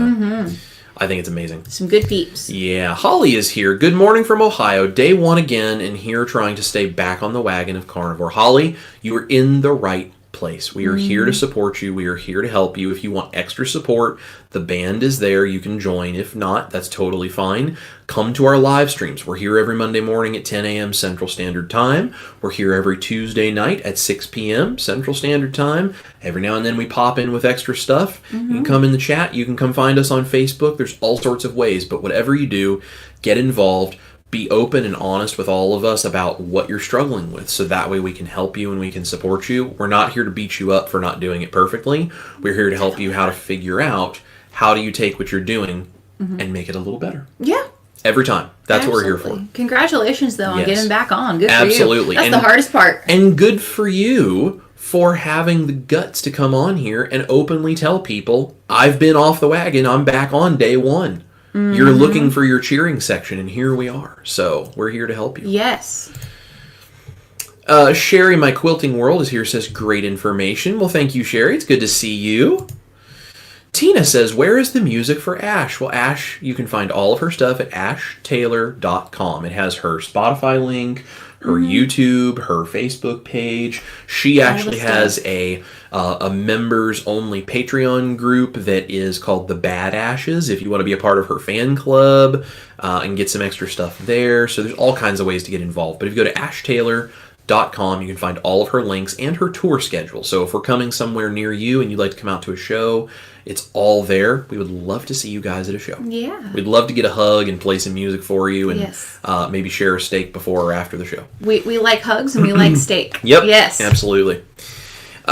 I think it's amazing. Some good peeps. Yeah. Holly is here. Good morning from Ohio. Day one again, and here trying to stay back on the wagon of carnivore. Holly, you are in the right place. We are here to support you. We are here to help you. If you want extra support, the band is there. You can join. If not, that's totally fine. Come to our live streams. We're here every Monday morning at 10 a.m. Central Standard Time. We're here every Tuesday night at 6 p.m. Central Standard Time. Every now and then we pop in with extra stuff. You can come in the chat. You can come find us on Facebook. There's all sorts of ways. But whatever you do, get involved. Be open and honest with all of us about what you're struggling with, so that way we can help you and we can support you. We're not here to beat you up for not doing it perfectly. We're here to help you how to figure out how do you take what you're doing and make it a little better. Yeah. Every time. That's what we're here for. Congratulations, though, on getting back on. Good Absolutely. for you. That's the hardest part. And good for you for having the guts to come on here and openly tell people, I've been off the wagon, I'm back on day one. You're looking for your cheering section, and here we are. So we're here to help you. Yes. Sherry, my quilting world is here, says great information. Well, thank you, Sherry. It's good to see you. Tina says, where is the music for Ash? Well, Ash, you can find all of her stuff at ashtaylor.com. It has her Spotify link, her YouTube, her Facebook page. She actually has a members-only Patreon group that is called The Bad Ashes, if you want to be a part of her fan club and get some extra stuff there. So there's all kinds of ways to get involved. But if you go to ashtaylor.com, you can find all of her links and her tour schedule. So if we're coming somewhere near you and you'd like to come out to a show, it's all there. We would love to see you guys at a show. Yeah. We'd love to get a hug and play some music for you and maybe share a steak before or after the show. We like hugs and we like steak. Yep. Yes. Absolutely.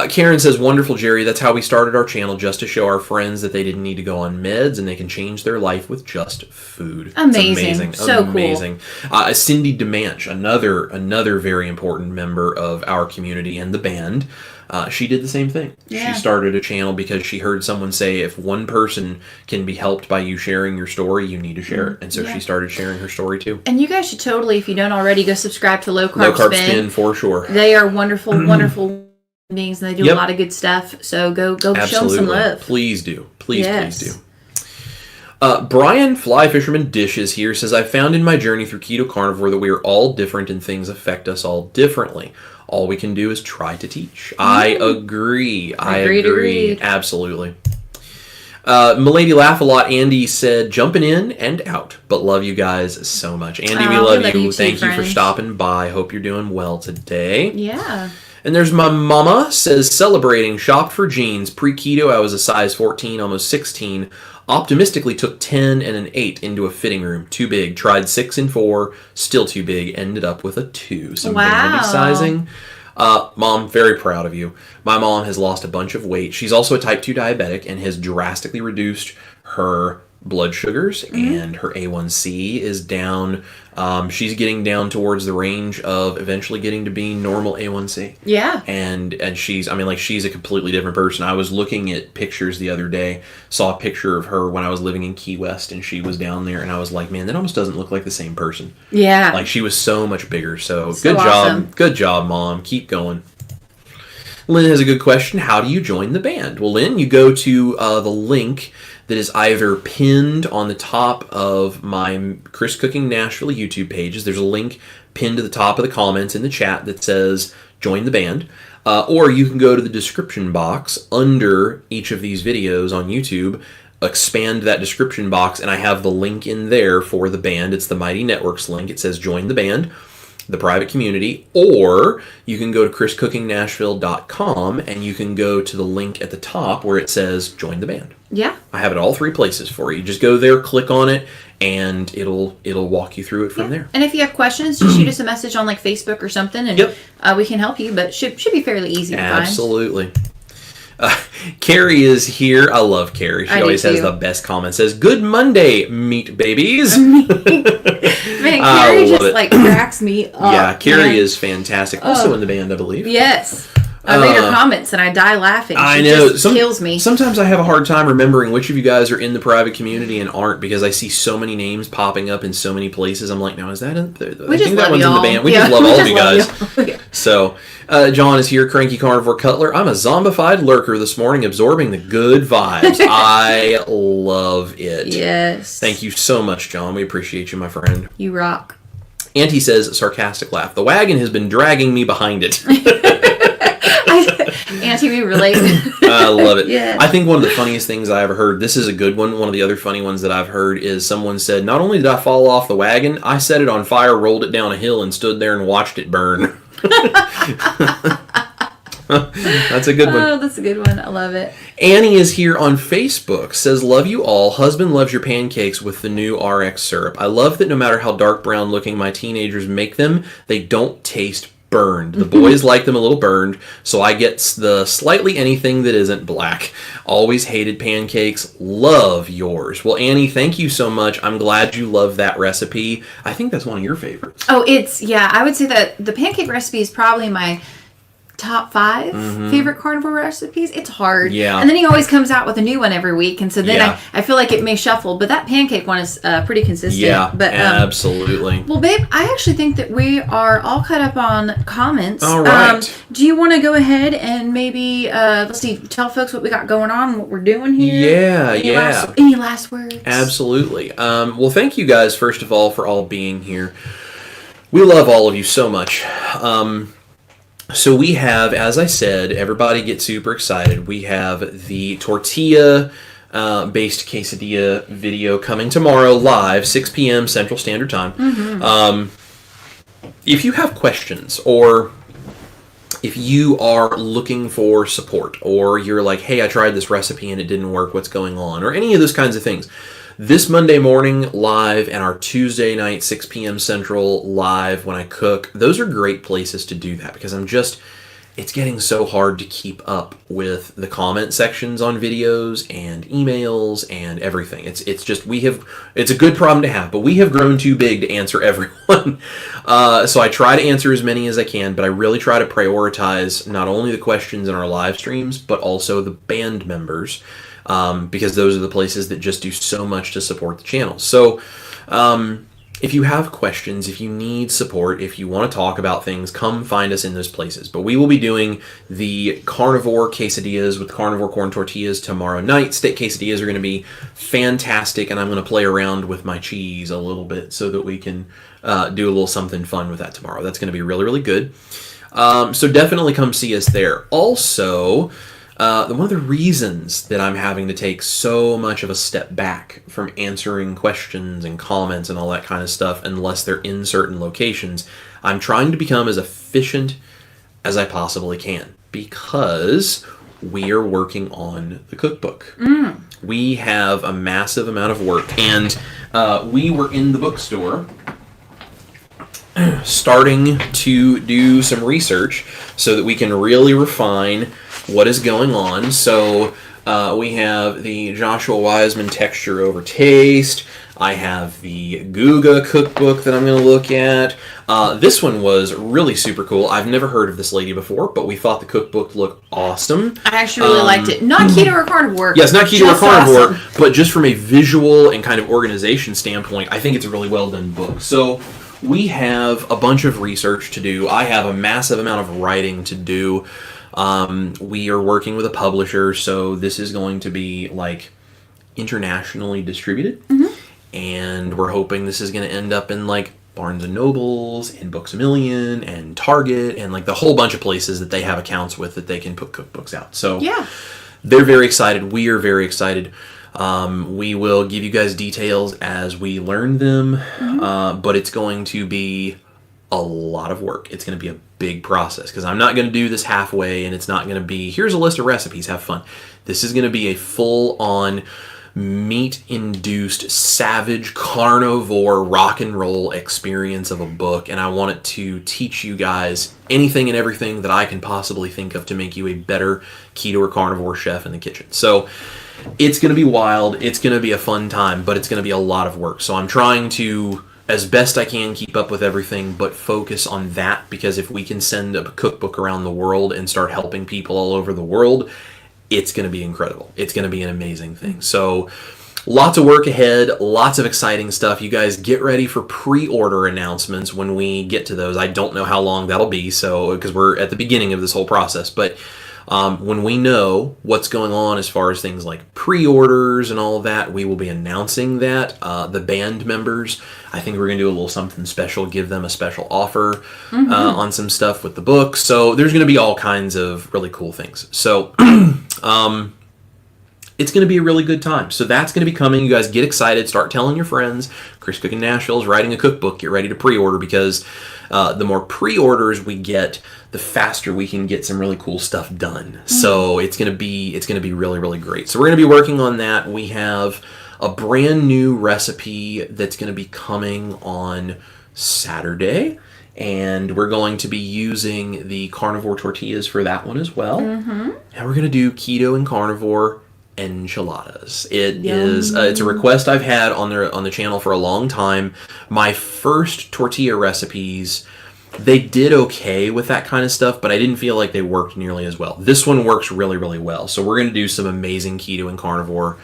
Karen says, wonderful, Jerry. That's how we started our channel, just to show our friends that they didn't need to go on meds and they can change their life with just food. Amazing. So amazing. Cool. Cindy DeManch, another very important member of our community and the band. She did the same thing. Yeah. She started a channel because she heard someone say, if one person can be helped by you sharing your story, you need to share it. And so she started sharing her story too. And you guys should totally, if you don't already, go subscribe to Low Carb Spin for sure. They are wonderful, wonderful beings, and they do a lot of good stuff. So go show them some love. Please do. Please do. Brian Fly Fisherman Dishes here says, I found in my journey through keto carnivore that we are all different and things affect us all differently. All we can do is try to teach. I agree. I agree. Absolutely. Milady Laugh a Lot, Andy said, jumping in and out, but love you guys so much. Andy, we love you. Thank you for stopping by. Hope you're doing well today. Yeah. And there's my mama, says, celebrating, shopped for jeans. Pre-keto, I was a size 14, almost 16. Optimistically took 10 and an 8 into a fitting room. Too big. Tried 6 and 4. Still too big. Ended up with a 2. Some vanity sizing. Mom, very proud of you. My mom has lost a bunch of weight. She's also a type 2 diabetic and has drastically reduced her blood sugars, and her A1C is down. She's getting down towards the range of eventually getting to being normal A1C. Yeah. And she's a completely different person. I was looking at pictures the other day, saw a picture of her when I was living in Key West, and she was down there, and I was like, man, that almost doesn't look like the same person. Yeah. Like, she was so much bigger. So good awesome job. Good job, Mom. Keep going. Lynn has a good question. How do you join the band? Well, Lynn, you go to the link that is either pinned on the top of my Chris Cooking Nashville YouTube pages. There's a link pinned to the top of the comments in the chat that says join the band. Or you can go to the description box under each of these videos on YouTube, expand that description box, and I have the link in there for the band. It's the Mighty Networks link. It says join the band, the private community. Or you can go to chriscookingnashville.com and you can go to the link at the top where it says join the band. Yeah. I have it all 3 places for you. Just go there, click on it, and it'll walk you through it from there. And if you have questions, just shoot us a message on like Facebook or something, and we can help you. But should be fairly easy to find. Absolutely. Carrie is here. I love Carrie. She always has the best comment. Says, good Monday, meat babies. Man, Carrie just like cracks me up. Yeah, Carrie is fantastic. Also in the band, I believe. Yes. I read her comments and I die laughing. I know. Just kills me. Sometimes I have a hard time remembering which of you guys are in the private community and aren't, because I see so many names popping up in so many places. I'm like, now is that in the, I think that one's in the band. We just love all of you guys. So, John is here, Cranky Carnivore Cutler. I'm a zombified lurker this morning, absorbing the good vibes. I love it. Yes. Thank you so much, John. We appreciate you, my friend. You rock. Auntie says, sarcastic laugh. The wagon has been dragging me behind it. Auntie, we relate. I love it. Yeah. I think one of the funniest things I ever heard, this is a good one, one of the other funny ones that I've heard, is someone said, not only did I fall off the wagon, I set it on fire, rolled it down a hill, and stood there and watched it burn. That's a good one. Oh, that's a good one. I love it. Annie is here on Facebook, says, love you all. Husband loves your pancakes with the new RX syrup. I love that no matter how dark brown looking my teenagers make them, they don't taste burned. The boys like them a little burned, so I get the slightly anything that isn't black. Always hated pancakes. Love yours. Well, Annie, thank you so much. I'm glad you love that recipe. I think that's one of your favorites. Oh, I would say that the pancake recipe is probably my top 5 favorite carnivore recipes. It's hard. Yeah. And then he always comes out with a new one every week. And so then Yeah. I feel like it may shuffle. But that pancake one is pretty consistent. Yeah, but, absolutely. Well, babe, I actually think that we are all caught up on comments. All right. Do you want to go ahead and maybe, let's see, tell folks what we got going on, what we're doing here? Yeah, Any last words? Absolutely. Well, thank you guys, first of all, for all being here. We love all of you so much. So we have, as I said, everybody get super excited. We have the tortilla based quesadilla video coming tomorrow live, 6 p.m. Central Standard Time. If you have questions, or if you are looking for support, or you're like, hey, I tried this recipe and it didn't work, what's going on, or any of those kinds of things, this Monday morning live and our Tuesday night 6 p.m. Central live when I cook, those are great places to do that, because it's getting so hard to keep up with the comment sections on videos and emails and everything. It's a good problem to have, but we have grown too big to answer everyone. So I try to answer as many as I can, but I really try to prioritize not only the questions in our live streams, but also the band members. Because those are the places that just do so much to support the channel. So if you have questions, if you need support, if you want to talk about things, come find us in those places. But we will be doing the carnivore quesadillas with carnivore corn tortillas tomorrow night. Steak quesadillas are going to be fantastic, and I'm going to play around with my cheese a little bit so that we can do a little something fun with that tomorrow. That's going to be really, really good. So definitely come see us there. Also, one of the reasons that I'm having to take so much of a step back from answering questions and comments and all that kind of stuff, unless they're in certain locations, I'm trying to become as efficient as I possibly can, because we are working on the cookbook. We have a massive amount of work, and we were in the bookstore starting to do some research so that we can really refine what is going on. So we have the Joshua Wiseman Texture Over Taste. I have the Guga cookbook that I'm going to look at. This one was really super cool. I've never heard of this lady before, but we thought the cookbook looked awesome. I actually really liked it. Not keto or carnivore. Yes, not keto or carnivore, awesome. But just from a visual and kind of organization standpoint, I think it's a really well done book. So we have a bunch of research to do. I have a massive amount of writing to do. We are working with a publisher, so this is going to be like internationally distributed, and we're hoping this is going to end up in like Barnes and Nobles and Books A Million and Target and like the whole bunch of places that they have accounts with that they can put cookbooks out. So yeah, they're very excited. We are very excited. We will give you guys details as we learn them, but it's going to be a lot of work. It's going to be a big process, because I'm not going to do this halfway, and it's not going to be, here's a list of recipes, have fun. This is going to be a full-on meat-induced, savage, carnivore, rock and roll experience of a book, and I want it to teach you guys anything and everything that I can possibly think of to make you a better keto or carnivore chef in the kitchen. So it's going to be wild, it's going to be a fun time, but it's going to be a lot of work. So I'm trying to, as best I can, keep up with everything, but focus on that, because if we can send a cookbook around the world and start helping people all over the world, it's going to be incredible. It's going to be an amazing thing. So lots of work ahead, lots of exciting stuff. You guys get ready for pre-order announcements when we get to those. I don't know how long that'll be, so because we're at the beginning of this whole process, but when we know what's going on as far as things like pre-orders and all of that, we will be announcing that. The band members, I think we're going to do a little something special, give them a special offer on some stuff with the book. So there's going to be all kinds of really cool things. So it's going to be a really good time. So that's going to be coming. You guys get excited. Start telling your friends. Chris Cooking Nashville is writing a cookbook. Get ready to pre-order, because the more pre-orders we get, the faster we can get some really cool stuff done. So it's going to be really, really great. So we're going to be working on that. We have a brand new recipe that's going to be coming on Saturday, and we're going to be using the carnivore tortillas for that one as well. And we're going to do keto and carnivore enchiladas. It's a request I've had on the channel for a long time. My first tortilla recipes They did okay with that kind of stuff, but I didn't feel like they worked nearly as well. This one works really, really well. So we're going to do some amazing keto and carnivore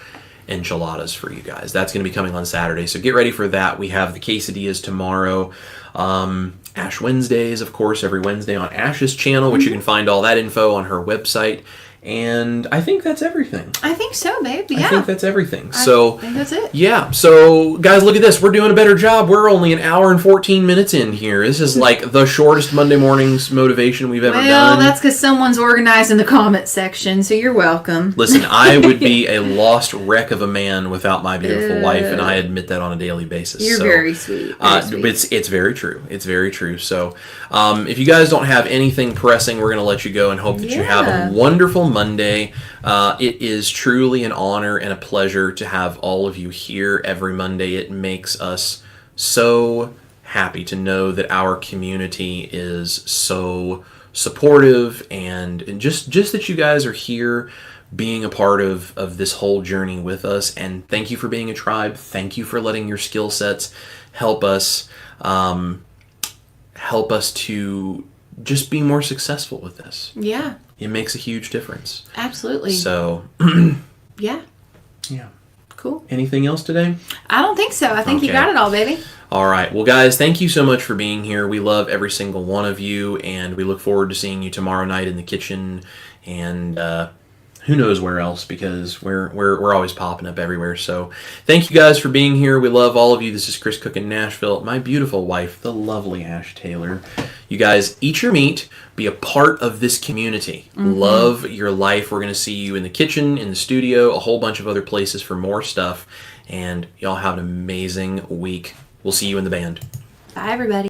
enchiladas for you guys. That's going to be coming on Saturday. So get ready for that. We have the quesadillas tomorrow. Ash Wednesdays, of course, every Wednesday on Ash's channel, which you can find all that info on her website. And I think that's everything. I think so, babe. Yeah. I think that's everything. I think that's it. Yeah. So, guys, look at this. We're doing a better job. We're only an hour and 14 minutes in here. This is like the shortest Monday mornings motivation we've ever done. Well, that's because someone's organized in the comment section, so you're welcome. Listen, I would be a lost wreck of a man without my beautiful wife, and I admit that on a daily basis. You're very sweet. Very sweet. It's very true. It's very true. So, if you guys don't have anything pressing, we're going to let you go and hope that you have a wonderful Monday. It is truly an honor and a pleasure to have all of you here every Monday. It makes us so happy to know that our community is so supportive and just that you guys are here being a part of this whole journey with us. And thank you for being a tribe. Thank you for letting your skill sets help us to just be more successful with this. Yeah. It makes a huge difference. Absolutely. So, yeah. Yeah. Cool. Anything else today? I don't think so. I think you got it all, baby. All right. Well, guys, thank you so much for being here. We love every single one of you, and we look forward to seeing you tomorrow night in the kitchen and who knows where else, because we're always popping up everywhere. So thank you guys for being here. We love all of you. This is Chris Cooking Nashville. My beautiful wife, the lovely Ash Taylor. You guys, eat your meat. Be a part of this community. Love your life. We're going to see you in the kitchen, in the studio, a whole bunch of other places for more stuff. And y'all have an amazing week. We'll see you in the band. Bye, everybody.